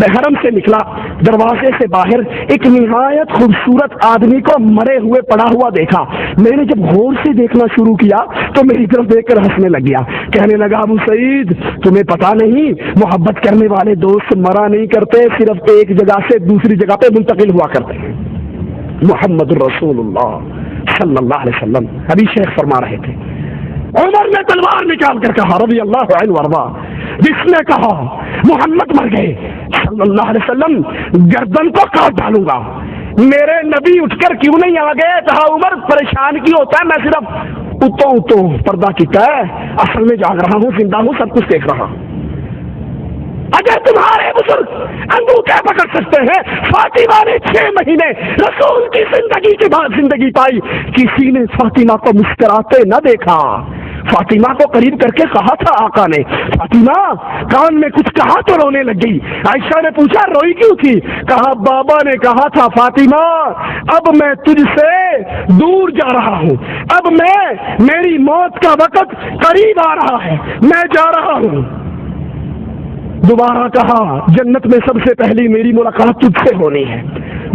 حرم سے نکلا، دروازے سے باہر ایک نہایت خوبصورت آدمی کو مرے ہوئے پڑا ہوا دیکھا. میں نے جب غور سے دیکھنا شروع کیا تو میری طرف دیکھ کر ہنسنے لگ گیا. کہنے لگا ابو سعید تمہیں پتا نہیں محبت کرنے والے دوست مرا نہیں کرتے، صرف ایک جگہ سے دوسری جگہ پہ منتقل ہوا کرتے ہیں. محمد رسول اللہ صلی اللہ علیہ وسلم ابھی شیخ فرما رہے تھے. عمر نے تلوار نکال کر کہا رضی اللہ عنہ وارضا، جس نے کہا محمد مر گئے صلی اللہ علیہ وسلم گردن کو کاٹ ڈالوں گا. میرے نبی اٹھ کر کیوں نہیں آ گئے؟ کہا عمر پریشان کیوں ہوتا ہے، میں صرف اتو پردہ کیتا ہے، اصل میں جاگ رہا ہوں، زندہ ہوں، سب کچھ دیکھ رہا ہوں. اگر تمہارے بزرگ انگوٹھے پکڑ سکتے ہیں، فاطمہ نے 6 مہینے رسول کی زندگی کے بعد زندگی پائی، کسی نے فاطمہ کو مسکراتے نہ دیکھا. فاطمہ کو قریب کر کے کہا تھا آقا نے، فاطمہ کان میں کچھ کہا تو رونے لگ گئی. عائشہ نے پوچھا روئی کیوں تھی؟ کہا بابا نے کہا تھا فاطمہ اب میں تجھ سے دور جا رہا ہوں، اب میری موت کا وقت قریب آ رہا ہے، میں جا رہا ہوں. دوبارہ کہا جنت میں سب سے پہلی میری ملاقات تجھ سے ہونی ہے.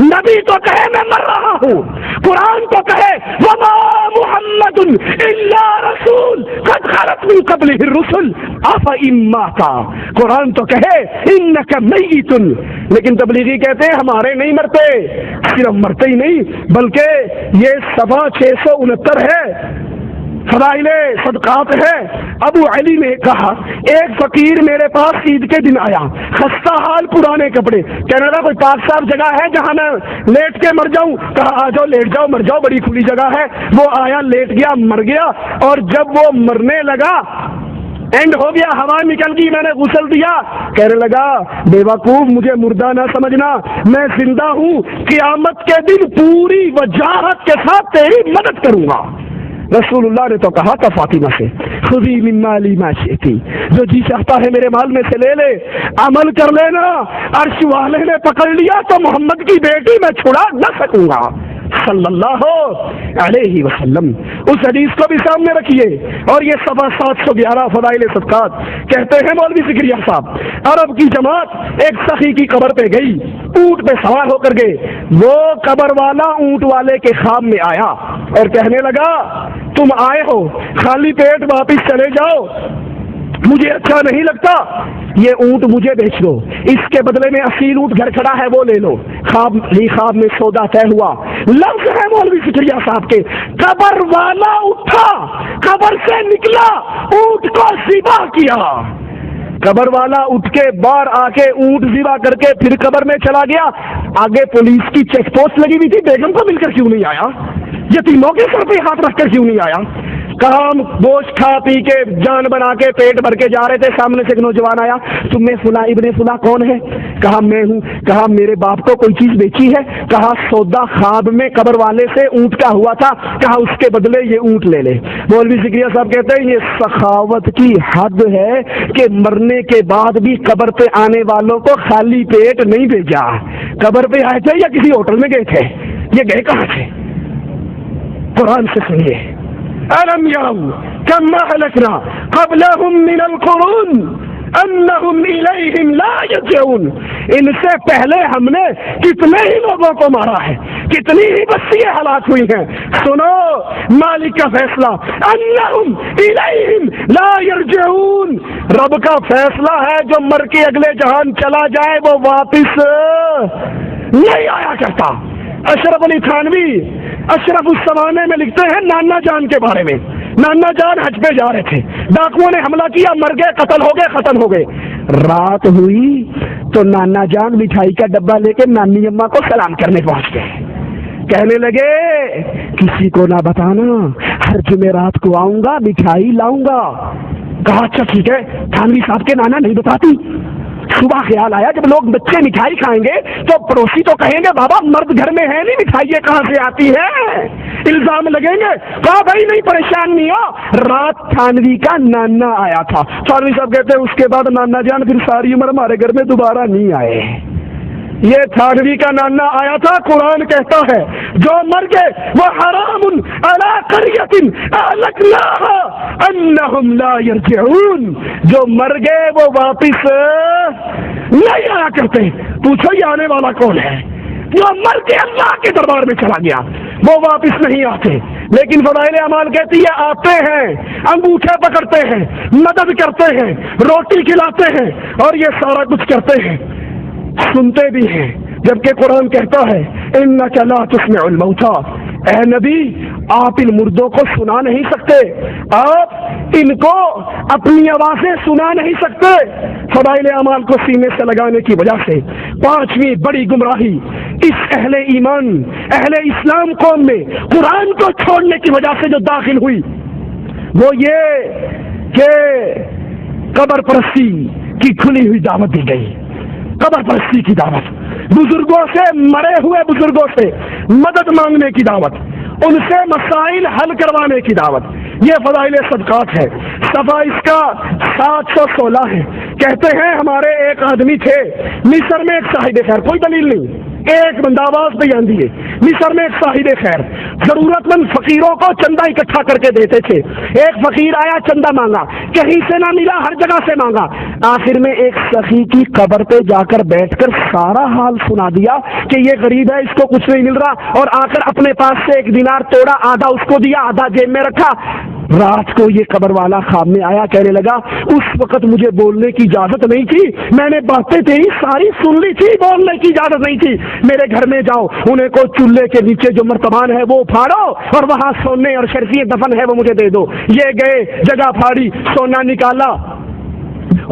نبی تو کہے میں مر رہا ہوں، قرآن تو کہے وما محمد الا رسول قد خلت من قبلہ الرسل افإن مات، قرآن تو کہے انک میت، لیکن تبلیغی کہتے ہیں ہمارے نہیں مرتے. صرف مرتے ہی نہیں بلکہ یہ صفحہ 669 ہے، فضائل صدقات ہے. ابو علی نے کہا ایک فقیر میرے پاس عید کے دن آیا، خستہ حال، پرانے کپڑے، کہنے لگا کوئی پاک صاف جگہ ہے جہاں میں لیٹ کے مر جاؤں؟ کہا آ جاؤ لیٹ جاؤ مر جاؤ، بڑی کھلی جگہ ہے. وہ آیا، لیٹ گیا، مر گیا، اور جب وہ مرنے لگا اینڈ ہو گیا، ہوا نکل گئی، میں نے غسل دیا، کہنے لگا بے وقوف مجھے مردہ نہ سمجھنا، میں زندہ ہوں، قیامت کے دن پوری وجاہت کے ساتھ تیری مدد کروں گا. رسول اللہ نے تو کہا تھا فاطمہ سے خذی من مالی ما شئتی، جو جی چاہتا ہے میرے مال میں سے لے لے، عمل کر لینا. عرش والے نے پکڑ لیا تو محمد کی بیٹی میں چھڑا نہ سکوں گا صلی اللہ علیہ وسلم. اس حدیث کو بھی سامنے رکھیے. اور یہ صفحہ 711 فضائل صدقات. کہتے ہیں مولوی ذکریا صاحب عرب کی جماعت ایک سخی کی قبر پہ گئی، اونٹ پہ سوار ہو کر گئے. وہ قبر والا اونٹ والے کے خواب میں آیا اور کہنے لگا تم آئے ہو خالی پیٹ واپس چلے جاؤ، مجھے اچھا نہیں لگتا، یہ اونٹ مجھے بیچ دو، اس کے بدلے میں اصیل اونٹ گھر کھڑا ہے وہ لے لو. خواب میں سودا طے ہوا. لفظ ہے مولوی فکریا صاحب کے، قبر والا اٹھا، قبر سے نکلا، اونٹ کو ذبح کیا. قبر والا اٹھ کے باہر آ کے اونٹ ذبح کر کے پھر قبر میں چلا گیا. آگے پولیس کی چیک پوسٹ لگی ہوئی تھی، بیگم کو مل کر کیوں نہیں آیا؟ یتیموں کے سر پہ ہاتھ رکھ کر کیوں نہیں آیا؟ کہا ہم گوشت کھا پی کے جان بنا کے پیٹ بھر کے جا رہے تھے، سامنے سے ایک نوجوان آیا، تم میں فلاں ابن فلاں کون ہے؟ کہا میں ہوں. کہا میرے باپ کو کوئی چیز بیچی ہے؟ کہا سودا خواب میں قبر والے سے اونٹ کا ہوا تھا، کہا اس کے بدلے یہ اونٹ لے لے. مولوی ذکریا صاحب کہتے ہیں یہ سخاوت کی حد ہے کہ مرنے کے بعد بھی قبر پہ آنے والوں کو خالی پیٹ نہیں بھیجا. قبر پہ آئے تھے یا کسی ہوٹل میں گئے تھے؟ یہ گئے کہاں تھے؟ قرآن سے سنیے أَلَمْ يَرَوْا كَمْ أَهْلَكْنَا قَبْلَهُمْ مِنَ الْقُرُونِ أَنَّهُمْ إِلَيْهِمْ لَا يَرْجِعُونَ. ان سے پہلے ہم نے کتنے ہی لوگوں کو مارا ہے، کتنی ہی بستیاں ہلاک ہوئی ہیں. سنو مالک کا فیصلہ، أَنَّهُمْ إِلَيْهِمْ لَا يَرْجِعُونَ. رب کا فیصلہ ہے جو مر کے اگلے جہان چلا جائے وہ واپس نہیں آیا کرتا. اشرف علی تھانوی اشرف الزمانے میں لکھتے ہیں نانا جان کے بارے میں. نانا جان حج پہ جا رہے تھے، ڈاکوؤں نے حملہ کیا، مر گئے، قتل ہو گئے، ختم ہو گئے. رات ہوئی تو نانا جان مٹھائی کا ڈبہ لے کے نانی اماں کو سلام کرنے پہنچ گئے. کہنے لگے کسی کو نہ بتانا، ہر جمعرات کو آؤں گا، مٹھائی لاؤں گا. کہا اچھا ٹھیک ہے. تھانوی صاحب کے نانا نہیں بتاتی. صبح خیال آیا جب لوگ بچے مٹھائی کھائیں گے تو پڑوسی تو کہیں گے بابا مرد گھر میں ہے نہیں، مٹھائی یہ کہاں سے آتی ہے، الزام لگیں گے. کہا بھائی نہیں پریشان نہیں ہو. رات تھانوی کا نانا آیا تھا. تھانوی صاحب کہتے ہیں اس کے بعد نانا جان پھر ساری عمر ہمارے گھر میں دوبارہ نہیں آئے. یہ تھانوی کا نانا آیا تھا، قرآن کہتا ہے جو مر گئے وہ حرام علی قریۃ اہلکناها انہم لا یرجعون، جو مر گئے وہ واپس نہیں آیا کرتے۔ پوچھو یہ آنے والا کون ہے؟ جو مر کے اللہ کے دربار میں چلا گیا وہ واپس نہیں آتے۔ لیکن فضائل اعمال کہتی ہے آتے ہیں، انگوٹھے پکڑتے ہیں، مدد کرتے ہیں، روٹی کھلاتے ہیں اور یہ سارا کچھ کرتے ہیں، سنتے بھی ہیں، جبکہ قرآن کہتا ہے انک لا تسمع الموتى، اے نبی آپ ان مردوں کو سنا نہیں سکتے، آپ ان کو اپنی آوازیں سنا نہیں سکتے۔ فضائل اعمال کو سینے سے لگانے کی وجہ سے پانچویں بڑی گمراہی اس اہل ایمان اہل اسلام قوم میں قرآن کو چھوڑنے کی وجہ سے جو داخل ہوئی وہ یہ کہ قبر پرستی کی کھلی ہوئی دعوت دی گئی، قبر پرستی کی دعوت، بزرگوں سے، مرے ہوئے بزرگوں سے مدد مانگنے کی دعوت، ان سے مسائل حل کروانے کی دعوت، یہ فضائل صدقات ہے۔ صفحہ اس کا 716 ہے۔ کہتے ہیں ہمارے ایک آدمی تھے مصر میں، ایک صاحب خیر، کوئی دلیل نہیں، ایک بندہ آواز پہ جان دیے، مصر میں ایک صاحب خیر ضرورت مند فقیروں کو چندہ اکٹھا کر کے دیتے تھے۔ ایک فقیر آیا، چندہ مانگا، کہیں سے نہ ملا، ہر جگہ سے مانگا، آخر میں ایک سخی کی قبر پہ جا کر بیٹھ کر سارا حال سنا دیا کہ یہ غریب ہے، اس کو کچھ نہیں مل رہا، اور آ کر اپنے پاس سے 1 دینار توڑا، آدھا اس کو دیا، آدھا جیب میں رکھا۔ رات کو یہ قبر والا خواب میں آیا، کہنے لگا اس وقت مجھے بولنے کی اجازت نہیں تھی، میں نے باتیں تھی ساری سن لی تھی، بولنے کی اجازت نہیں تھی، میرے گھر میں جاؤ، انہیں کو چولہے کے نیچے جو مرتبان ہے وہ پھاڑو اور وہاں سونے اور شرفیہ دفن ہے وہ مجھے دے دو۔ یہ گئے، جگہ پھاڑی، سونا نکالا،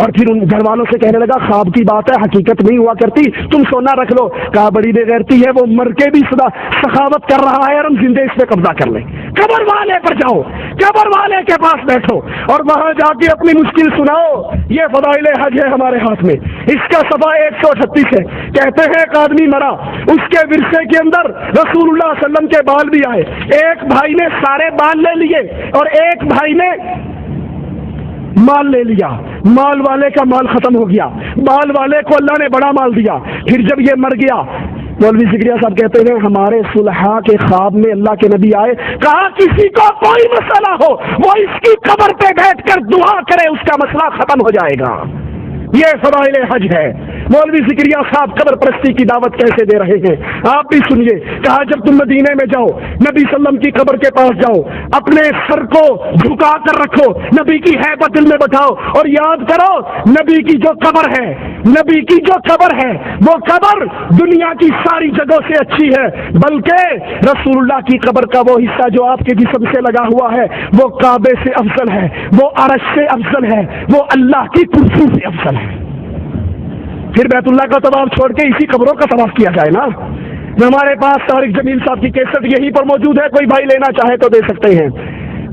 اور پھر ان گھر والوں سے کہنے لگا خواب کی بات ہے، حقیقت نہیں ہوا کرتی، تم سونا رکھ لو۔ کہا بڑی بے غیرتی ہے، وہ مر کے بھی صدا سخاوت کر رہا ہے اور ہم زندے اس پہ قبضہ کر لیں۔ قبر والے پر جاؤ، قبر والے کے پاس بیٹھو اور وہاں جا کے اپنی مشکل سناؤ۔ یہ فضائل حج ہے ہمارے ہاتھ میں، اس کا صفحہ 138 ہے۔ کہتے ہیں ایک آدمی مرا، اس کے ورثے کے اندر رسول اللہ صلی اللہ علیہ وسلم کے بال بھی آئے، ایک بھائی نے سارے بال لے لیے اور ایک بھائی نے مال لے لیا، مال والے کا مال ختم ہو گیا، مال والے کو اللہ نے بڑا مال دیا۔ پھر جب یہ مر گیا، مولوی زکریا صاحب کہتے ہیں ہمارے صلحاء کے خواب میں اللہ کے نبی آئے، کہا کسی کو کوئی مسئلہ ہو وہ اس کی قبر پہ بیٹھ کر دعا کرے، اس کا مسئلہ ختم ہو جائے گا۔ یہ فضائل حج ہے۔ مولوی زکریا صاحب قبر پرستی کی دعوت کیسے دے رہے ہیں آپ بھی سنیے۔ کہا جب تم مدینے میں جاؤ، نبی صلی اللہ علیہ وسلم کی قبر کے پاس جاؤ، اپنے سر کو جھکا کر رکھو، نبی کی ہیبت دل میں بٹھاؤ اور یاد کرو نبی کی جو قبر ہے، نبی کی جو قبر ہے وہ قبر دنیا کی ساری جگہوں سے اچھی ہے، بلکہ رسول اللہ کی قبر کا وہ حصہ جو آپ کے جسم سے لگا ہوا ہے وہ کعبے سے افضل ہے، وہ عرش سے افضل ہے، وہ اللہ کی کرسی سے افضل ہے۔ پھر بیت اللہ کا طواف چھوڑ کے اسی قبروں کا طواف کیا جائے نا۔ ہمارے پاس طارق جمیل صاحب کی کیسٹ یہیں پر موجود ہے، کوئی بھائی لینا چاہے تو دے سکتے ہیں۔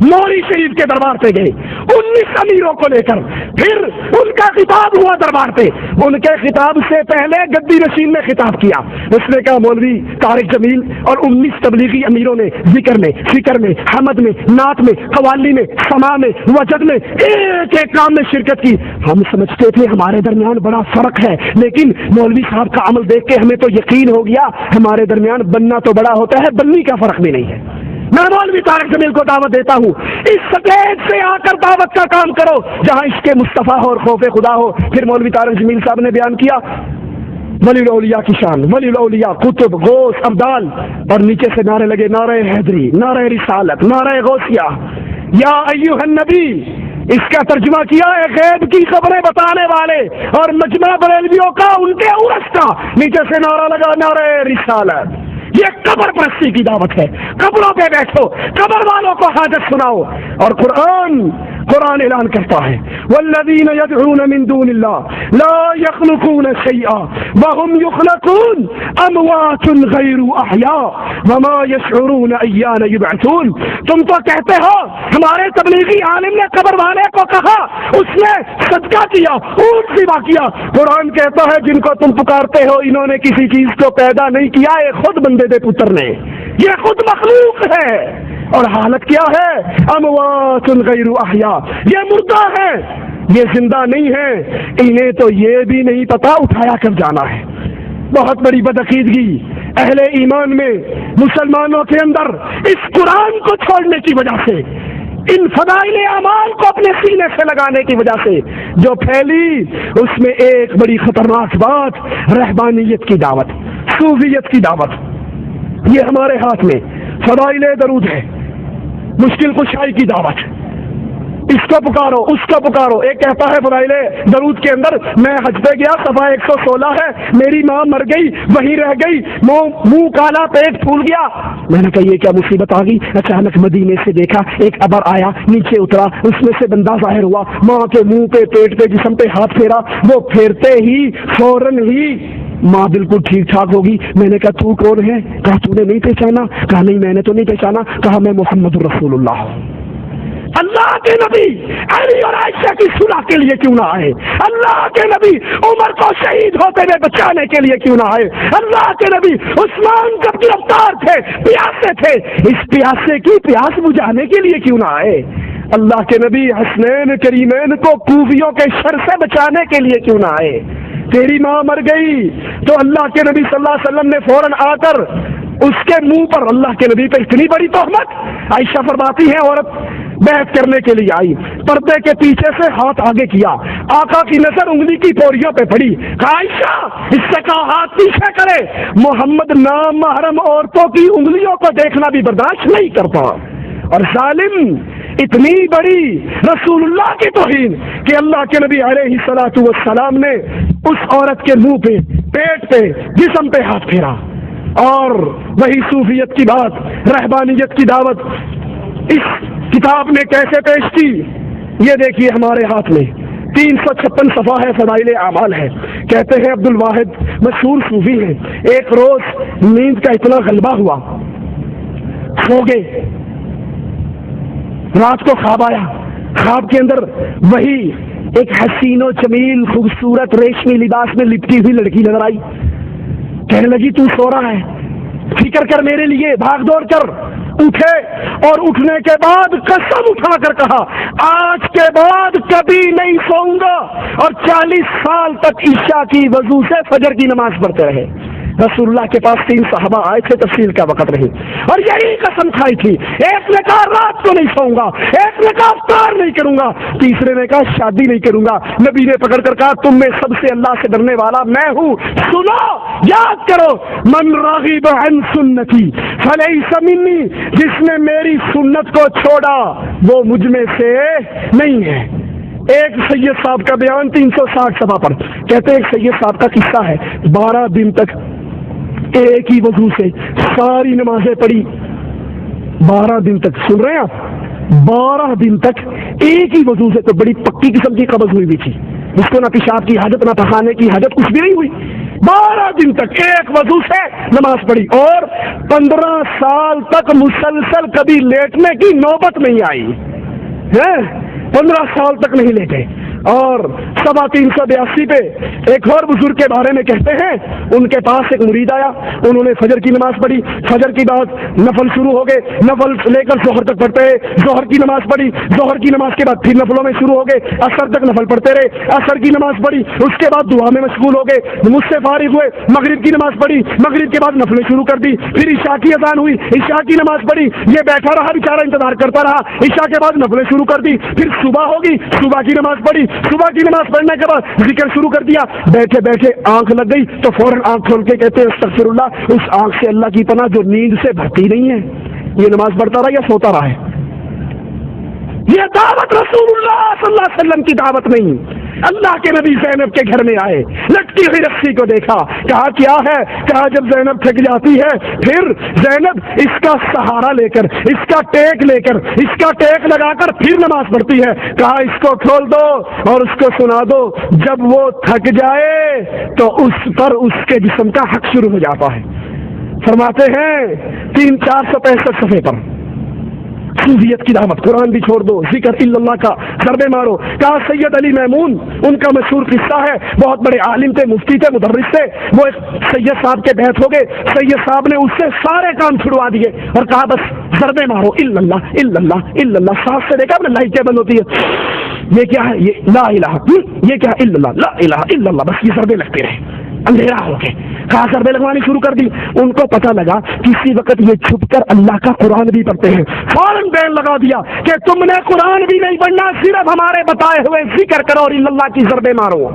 موری شریف کے دربار پہ گئے 19 امیروں کو لے کر، پھر ان کا خطاب ہوا دربار پہ، ان کے خطاب سے پہلے گدی نشین نے خطاب کیا، اس نے کہا مولوی طارق جمیل اور 19 تبلیغی امیروں نے ذکر میں، فکر میں، حمد میں، نعت میں، قوالی میں، سما میں، وجد میں، ایک ایک کام میں شرکت کی۔ ہم سمجھتے تھے ہمارے درمیان بڑا فرق ہے، لیکن مولوی صاحب کا عمل دیکھ کے ہمیں تو یقین ہو گیا ہمارے درمیان بننا تو بڑا ہوتا ہے، بننی کا فرق بھی نہیں ہے۔ میں مولوی طارق جمیل کو دعوت دیتا ہوں، اس سٹیج سے آ کر دعوت کا کام کرو جہاں عشق مصطفیٰ ہو اور خوف خدا ہو۔ پھر مولوی طارق جمیل صاحب نے بیان کیا ولی الاولیاء کی شان، ولی الاولیاء قطب، غوث، ابدال، اور نیچے سے نعرے لگے، نعرہ حیدری، نعرہ رسالت، نعرہ غوثیہ، یا ایھا النبی۔ اس کا ترجمہ کیا ہے غیب کی خبریں بتانے والے اور مجمع بریلویوں کا، ان کے عرس کا، نیچے سے نعرہ لگا نعرہ رسالت۔ یہ قبر پرستی کی دعوت ہے، قبروں پہ بیٹھو، قبر والوں کو حاجت سناؤ۔ اور قرآن اعلان کرتا ہے والذین یدعون من دون اللہ لا یخلقون شیئا وهم یخلقون اموات غیر احیاء وما یشعرون ایان یبعثون۔ تم تو کہتے ہو، ہمارے تبلیغی عالم نے قبر والے کو کہا، اس نے صدقہ کیا، اونٹ ذبح کیا۔ قرآن کہتا ہے جن کو تم پکارتے ہو انہوں نے کسی چیز کو پیدا نہیں کیا، یہ خود بندے دے پتر نے، یہ خود مخلوق ہے۔ اور حالت کیا ہے؟ اموات غیر احیاء، یہ مردہ ہے، یہ زندہ نہیں ہے، انہیں تو یہ بھی نہیں پتا اٹھایا کر جانا ہے۔ بہت بڑی بدعقیدگی اہل ایمان میں، مسلمانوں کے اندر اس قرآن کو چھوڑنے کی وجہ سے، ان فضائل اعمال کو اپنے سینے سے لگانے کی وجہ سے جو پھیلی، اس میں ایک بڑی خطرناک بات رہبانیت کی دعوت، صوفیت کی دعوت۔ یہ ہمارے ہاتھ میں فضائل درود ہے، مشکل کشائی کی دعوت، اس کو پکارو اس کو پکارو۔ ایک کہتا ہے فضائل درود کے اندر، میں حج پہ گیا، صفحہ 116 ہے، میری ماں مر گئی، وہیں رہ گئی، منہ کالا، پیٹ پھول گیا۔ میں نے کہا یہ کیا مصیبت آ گئی؟ اچانک مدینے سے دیکھا ایک ابر آیا، نیچے اترا، اس میں سے بندہ ظاہر ہوا، ماں کے منہ پہ، پیٹ پہ، جسم پہ ہاتھ پھیرا، وہ پھیرتے ہی فوراً ہی ماں بالکل ٹھیک ٹھاک ہوگی۔ میں نے کہا تو کون ہے؟ کہا تو نے نہیں پہچانا؟ کہا نہیں میں نے تو نہیں پہچانا۔ کہا میں محمد رسول اللہ ہوں۔ اللہ کے نبی علی اور عائشہ کی صلح کے لیے کیوں نہ آئے؟ اللہ کے نبی عمر کو شہید ہوتے ہوئے بچانے کے لیے کیوں نہ آئے؟ اللہ کے نبی عثمان جب گرفتار تھے، پیاسے تھے، اس پیاسے کی پیاس بجھانے کے لیے کیوں نہ آئے؟ اللہ کے نبی حسنین کریمین کو کوفیوں کے شر سے بچانے کے لیے کیوں نہ آئے؟ تیری ماں مر گئی تو اللہ کے نبی صلی اللہ علیہ وسلم نے فوراً آ کر اس کے منہ پر، اللہ کے نبی پہ اتنی بڑی تہمت۔ عائشہ فرماتی ہے عورت بیعت کرنے کے لیے آئی، پردے کے پیچھے سے ہاتھ آگے کیا، آقا کی نظر انگلی کی پوریوں پہ پڑی، کہا عائشہ اس سے کہا ہاتھ پیچھے کرے، محمد نام محرم عورتوں کی انگلیوں کو دیکھنا بھی برداشت نہیں کرتا۔ اور ظالم اتنی بڑی رسول اللہ کی توہین کہ اللہ کے نبی علیہ الصلوۃ والسلام نے اس عورت کے منہ پہ، پیٹ پہ، جسم پہ ہاتھ پھیرا۔ اور وہی صوفیت کی بات، رہبانیت کی دعوت اس کتاب نے کیسے پیش کی، یہ دیکھیے ہمارے ہاتھ میں 356 صفحہ ہے، فضائل اعمال ہے۔ کہتے ہیں عبد الواحد مشہور صوفی ہیں، ایک روز نیند کا اتنا غلبہ ہوا، سو گئے، رات کو خواب آیا، خواب کے اندر وہی ایک حسین و جمیل خوبصورت ریشمی لباس میں لپٹی ہوئی لڑکی نظر آئی۔ کہنے لگی تو سو رہا ہے، فکر کر میرے لیے، بھاگ دوڑ کر۔ اٹھے اور اٹھنے کے بعد قسم اٹھا کر کہا آج کے بعد کبھی نہیں سوؤں گا، اور 40 سال تک عشاء کی وضو سے فجر کی نماز پڑھتے رہے۔ رسول اللہ کے پاس 3 صحابہ آئے تھے، تفصیل کا وقت نہیں، اور یہی قسم کھائی تھی، ایک نے کہا رات کو نہیں سوؤں گا، ایک نے کہا افطار نہیں کروں گا، تیسرے نے کہا شادی نہیں کروں گا۔ نبی نے پکڑ کر کہا تم میں سب سے اللہ سے ڈرنے والا میں ہوں، سنو، یاد کرو، من راغب عن سنتی فلیس منی، جس نے میری سنت کو چھوڑا وہ مجھ میں سے نہیں ہے۔ ایک سید صاحب کا بیان 360 صفحہ پر، کہتے ہیں ایک سید صاحب کا قصہ ہے، 12 دن تک ایک ہی وضو سے ساری نمازیں پڑھی، 12 دن تک، سن رہے ہیں آپ، 12 دن تک ایک ہی وضو سے، تو بڑی پکی قسم کی قبض ہوئی بھی تھی، اس کو نہ پیشاب کی حاجت نہ پخانے کی حاجت، کچھ بھی نہیں ہوئی، 12 دن تک ایک وضو سے نماز پڑھی، اور 15 سال تک مسلسل کبھی لیٹنے کی نوبت نہیں آئی ہے، 15 سال تک نہیں لیٹے۔ اور 382 پہ ایک اور بزرگ کے بارے میں کہتے ہیں، ان کے پاس ایک مرید آیا، انہوں نے فجر کی نماز پڑھی، فجر کی بعد نفل شروع ہو گئے، نفل لے کر ظہر تک پڑھتے رہے، ظہر کی نماز پڑھی، ظہر کی نماز کے بعد پھر نفلوں میں شروع ہو گئے، عصر تک نفل پڑھتے رہے، عصر کی نماز پڑھی، اس کے بعد دعا میں مشغول ہو گئے، مجھ سے فارغ ہوئے، مغرب کی نماز پڑھی، مغرب کے بعد نفلیں شروع کر دی، پھر عشاء کی اذان ہوئی، عشاء کی نماز پڑھی، یہ بیٹھا رہا بیچارہ، انتظار کرتا رہا، عشاء کے بعد نفلیں شروع کر دی، پھر صبح ہوگی، صبح کی نماز پڑھی، صبح کی نماز پڑھنے کے بعد ذکر شروع کر دیا، بیٹھے بیٹھے آنکھ لگ گئی تو فوراً آنکھ کھول کے کہتے ہیں استغفر اللہ، اس آنکھ سے اللہ کی پناہ جو نیند سے بھرتی نہیں ہے، یہ نماز پڑھتا رہا یا سوتا رہا ہے۔ یہ دعوت رسول اللہ صلی اللہ علیہ وسلم کی دعوت نہیں۔ اللہ کے نبی زینب کے گھر میں آئے، لٹکی ہوئی رسی کو دیکھا، کہا کیا ہے؟ کہا جب زینب تھک جاتی ہے پھر زینب اس کا سہارا لے کر، اس کا ٹیک لے کر، اس کا ٹیک لگا کر پھر نماز پڑھتی ہے۔ کہا اس کو کھول دو اور اس کو سنا دو، جب وہ تھک جائے تو اس پر اس کے جسم کا حق شروع ہو جاتا ہے۔ فرماتے ہیں 465 صفحے پر، صوفیت کی دعوت، قرآن بھی چھوڑ دو، ذکر الا اللہ کا ضربے مارو۔ کہا سید علی میمون، ان کا مشہور قصہ ہے، بہت بڑے عالم تھے، مفتی تھے، مدرس تھے، وہ ایک سید صاحب کے بیعت ہو گئے، سید صاحب نے اس سے سارے کام چھڑوا دیے اور کہا بس ضربے مارو، الا اللہ الا اللہ الا اللہ، سانس سے دیکھا اپنے لائٹ بند ہوتی ہے، یہ کیا ہے؟ یہ لا الہ، یہ کیا الا اللہ، لا الہ الا اللہ، بس یہ ضربے لگتے رہے، اندھیرا ہو گئے، کہاں ضربے لگوانی شروع کر دی. ان کو پتہ لگا کسی وقت یہ چھپ کر اللہ کا قرآن بھی پڑھتے ہیں. فوراً بین لگا دیا کہ تم نے قرآن بھی نہیں پڑھنا، صرف ہمارے بتائے ہوئے ذکر کرو اور اللہ کی ضربے مارو.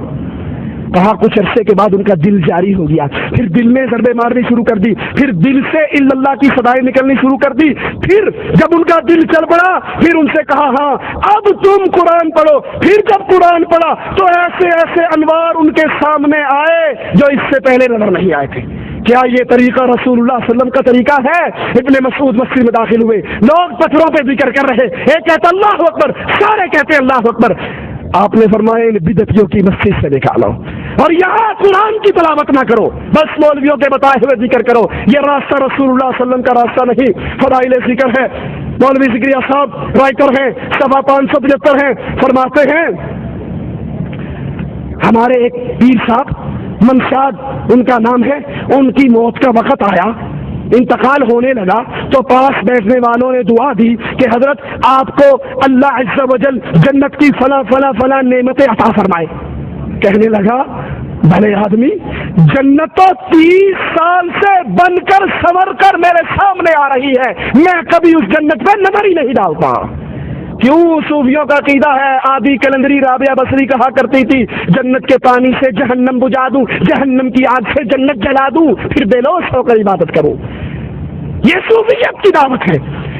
کہا کچھ عرصے کے بعد ان کا دل جاری ہو گیا، پھر دل میں ضربے مارنی شروع کر دی، پھر دل سے الا اللہ کی صدائیں نکلنی شروع کر دی. پھر جب ان کا دل چل پڑا پھر ان سے کہا ہاں اب تم قرآن پڑھو. پھر جب قرآن پڑھا تو ایسے ایسے انوار ان کے سامنے آئے جو اس سے پہلے نظر نہیں آئے تھے. کیا یہ طریقہ رسول اللہ صلی اللہ علیہ وسلم کا طریقہ ہے؟ ابن مسعود مسجد میں داخل ہوئے، لوگ پتھروں پہ ذکر کر رہے، ایک کہتا اللہ اکبر، سارے کہتے اللہ اکبر. آپ نے فرمایا ان بدعتیوں کی مسجد سے نکالو اور یہاں قرآن کی تلاوت نہ کرو، بس مولویوں کے بتائے ہوئے ذکر کرو. یہ راستہ رسول اللہ صلی اللہ علیہ وسلم کا راستہ نہیں. فضائل ذکر ہے، مولوی ذکریہ صاحب رائٹر ہیں، صفحہ 575 ہیں، فرماتے ہیں ہمارے ایک پیر صاحب منشاد ان کا نام ہے، ان کی موت کا وقت آیا، انتقال ہونے لگا تو پاس بیٹھنے والوں نے دعا دی کہ حضرت آپ کو اللہ عز و جل جنت کی فلاں فلاں فلاں نعمتیں عطا فرمائے. کہنے لگا بھلے آدمی، جنت تو 30 سال سے بن کر سنور کر میرے سامنے آ رہی ہے، میں کبھی اس جنت پہ نظر ہی نہیں ڈالتا. کیوں؟ صوفیوں کا عقیدہ ہے، آدھی کلندری رابعہ بصری کہا کرتی تھی جنت کے پانی سے جہنم بجھا دوں، جہنم کی آگ سے جنت جلا دوں، پھر بے لوث ہو کر عبادت کروں. یہ صوفیت کی دعوت ہے،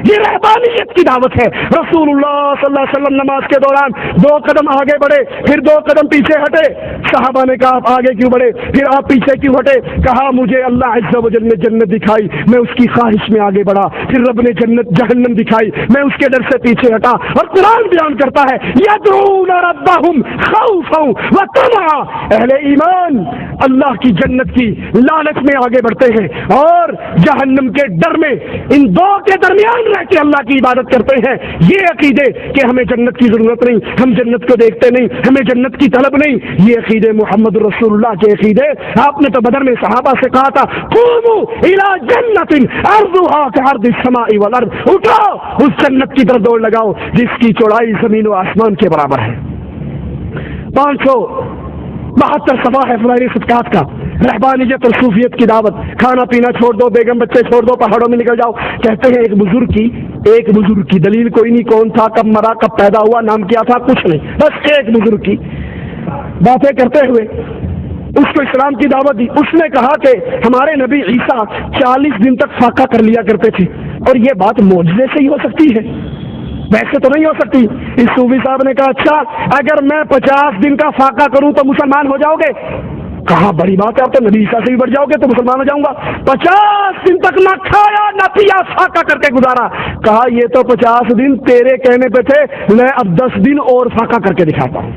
یہ رہبانیت کی دعوت ہے. رسول اللہ صلی اللہ علیہ وسلم نماز کے دوران 2 قدم آگے بڑھے، پھر 2 قدم پیچھے ہٹے. صحابہ نے کہا آپ آگے کیوں بڑھے، پھر آپ پیچھے کیوں ہٹے؟ کہا مجھے اللہ عز و جل نے جنت دکھائی، میں اس کی خواہش میں آگے بڑھا. پھر رب نے جہنم دکھائی، میں اس کے ڈر سے پیچھے ہٹا. اور قرآن بیان کرتا ہے یدعون ربهم خوفا وطمعا، اہل ایمان اللہ کی جنت کی لالچ میں آگے بڑھتے ہیں اور جہنم کے ڈر میں ان دو کے درمیان رہ کے اللہ کی عبادت کرتے ہیں. یہ عقیدے کہ ہمیں جنت کی ضرورت نہیں، ہم جنت کو دیکھتے نہیں، ہمیں جنت کی طلب نہیں، یہ عقیدے محمد رسول اللہ کے عقیدے. آپ نے تو بدر میں صحابہ سے کہا تھا قوموا الی جنت ارضها كعرض السماء والارض، اٹھو اس جنت کی طرف دوڑ لگاؤ جس کی چوڑائی زمین و آسمان کے برابر ہے. 572 صفحہ ہے فضائل صدقات کا. رہبانیت اور صوفیت کی دعوت. کھانا پینا چھوڑ دو، بیگم بچے چھوڑ دو، پہاڑوں میں نکل جاؤ. کہتے ہیں ایک بزرگ کی دلیل کوئی نہیں، کون تھا، کب مرا، کب پیدا ہوا، نام کیا تھا، کچھ نہیں، بس ایک بزرگ کی باتیں کرتے ہوئے اس کو اسلام کی دعوت دی. اس نے کہا کہ ہمارے نبی عیسیٰ 40 دن تک فاقہ کر لیا کرتے تھے اور یہ بات معجزے سے ہی ہو سکتی ہے، ویسے تو نہیں ہو سکتی. اس صوفی صاحب نے کہا اچھا اگر میں 50 دن کا فاقہ کروں تو مسلمان ہو جاؤ گے؟ کہا بڑی بات ہے، آپ تو نبی عیسیٰ سے بھی بڑھ جاؤ گے تو مسلمان ہو جاؤں گا. 50 دن تک نہ کھایا نہ پیا، فاقہ کر کے گزارا. کہا یہ تو 50 دن تیرے کہنے پہ تھے، میں اب 10 دن اور فاقہ کر کے دکھاتا ہوں.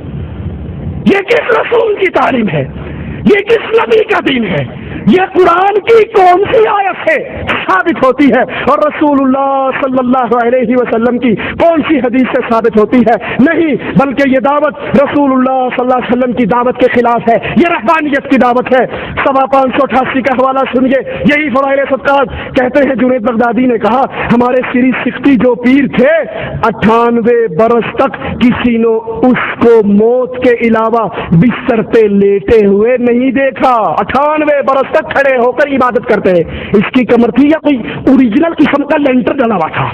یہ کس رسول کی تعلیم ہے؟ یہ کس نبی کا دین ہے؟ یہ قرآن کی کون سی آیت سے ثابت ہوتی ہے اور رسول اللہ صلی اللہ علیہ وسلم کی کون سی حدیث سے ثابت ہوتی ہے؟ نہیں، بلکہ یہ دعوت رسول اللہ صلی اللہ علیہ وسلم کی دعوت کے خلاف ہے، یہ رہبانیت کی دعوت ہے. 588 کا حوالہ سنیے، یہی فضائل صدقات. کہتے ہیں جنید بغدادی نے کہا ہمارے سری سکھتی جو پیر تھے 98 برس تک کسی نے اس کو موت کے علاوہ بستر پہ لیٹے ہوئے نہیں دیکھا. 98 برس تک کھڑے ہو کر عبادت کرتے ہیں. اس کی کمر تھی یا کوئی اوریجنل قسم کا لینٹر ڈلا ہوا تھا؟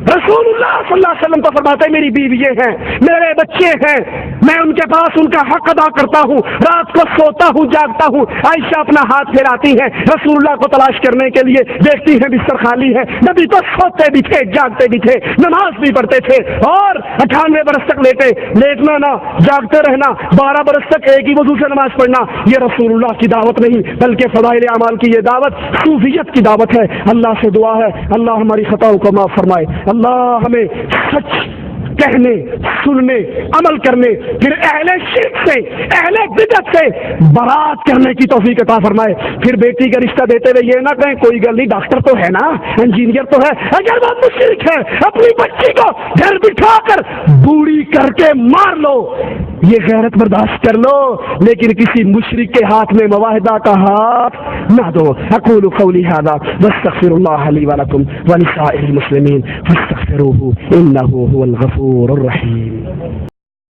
رسول اللہ صلی اللہ علیہ وسلم کو فرماتے ہیں میری بیوییں ہیں، میرے بچے ہیں، میں ان کے پاس ان کا حق ادا کرتا ہوں، رات کو سوتا ہوں جاگتا ہوں. عائشہ اپنا ہاتھ پھیراتی ہیں رسول اللہ کو تلاش کرنے کے لیے، دیکھتی ہیں بستر خالی ہے. نبی تو سوتے بھی تھے، جاگتے بھی تھے، نماز بھی پڑھتے تھے اور 98 برس تک لیٹنا نہ جاگتے رہنا، 12 برس تک ایک ہی وضو سے نماز پڑھنا، یہ رسول اللہ کی دعوت نہیں بلکہ فضائل اعمال کی یہ دعوت صوفیت کی دعوت ہے. اللہ سے دعا ہے اللہ ہماری خطاؤں کو معاف فرمائے، اللہ ہمیں سچ کہنے، سننے، عمل کرنے، پھر اہل شرک سے، اہل بدعت سے برات کرنے کی توفیق عطا فرمائے. پھر بیٹی کا رشتہ دیتے ہوئے یہ نہ کہیں کوئی گل نہیں، ڈاکٹر تو ہے نا، انجینئر تو ہے. اگر وہ مشرک ہے اپنی بچی کو گھر بٹھا کر بوڑھی کر کے مار لو، یہ غیرت برداشت کر لو، لیکن کسی مشرک کے ہاتھ میں معاہدہ کا ہاتھ نہ دو. اقول قولی هذا واستغفر الله لي ولكم ولسائر المسلمين فاستغفروه انه هو الغفور الرحيم.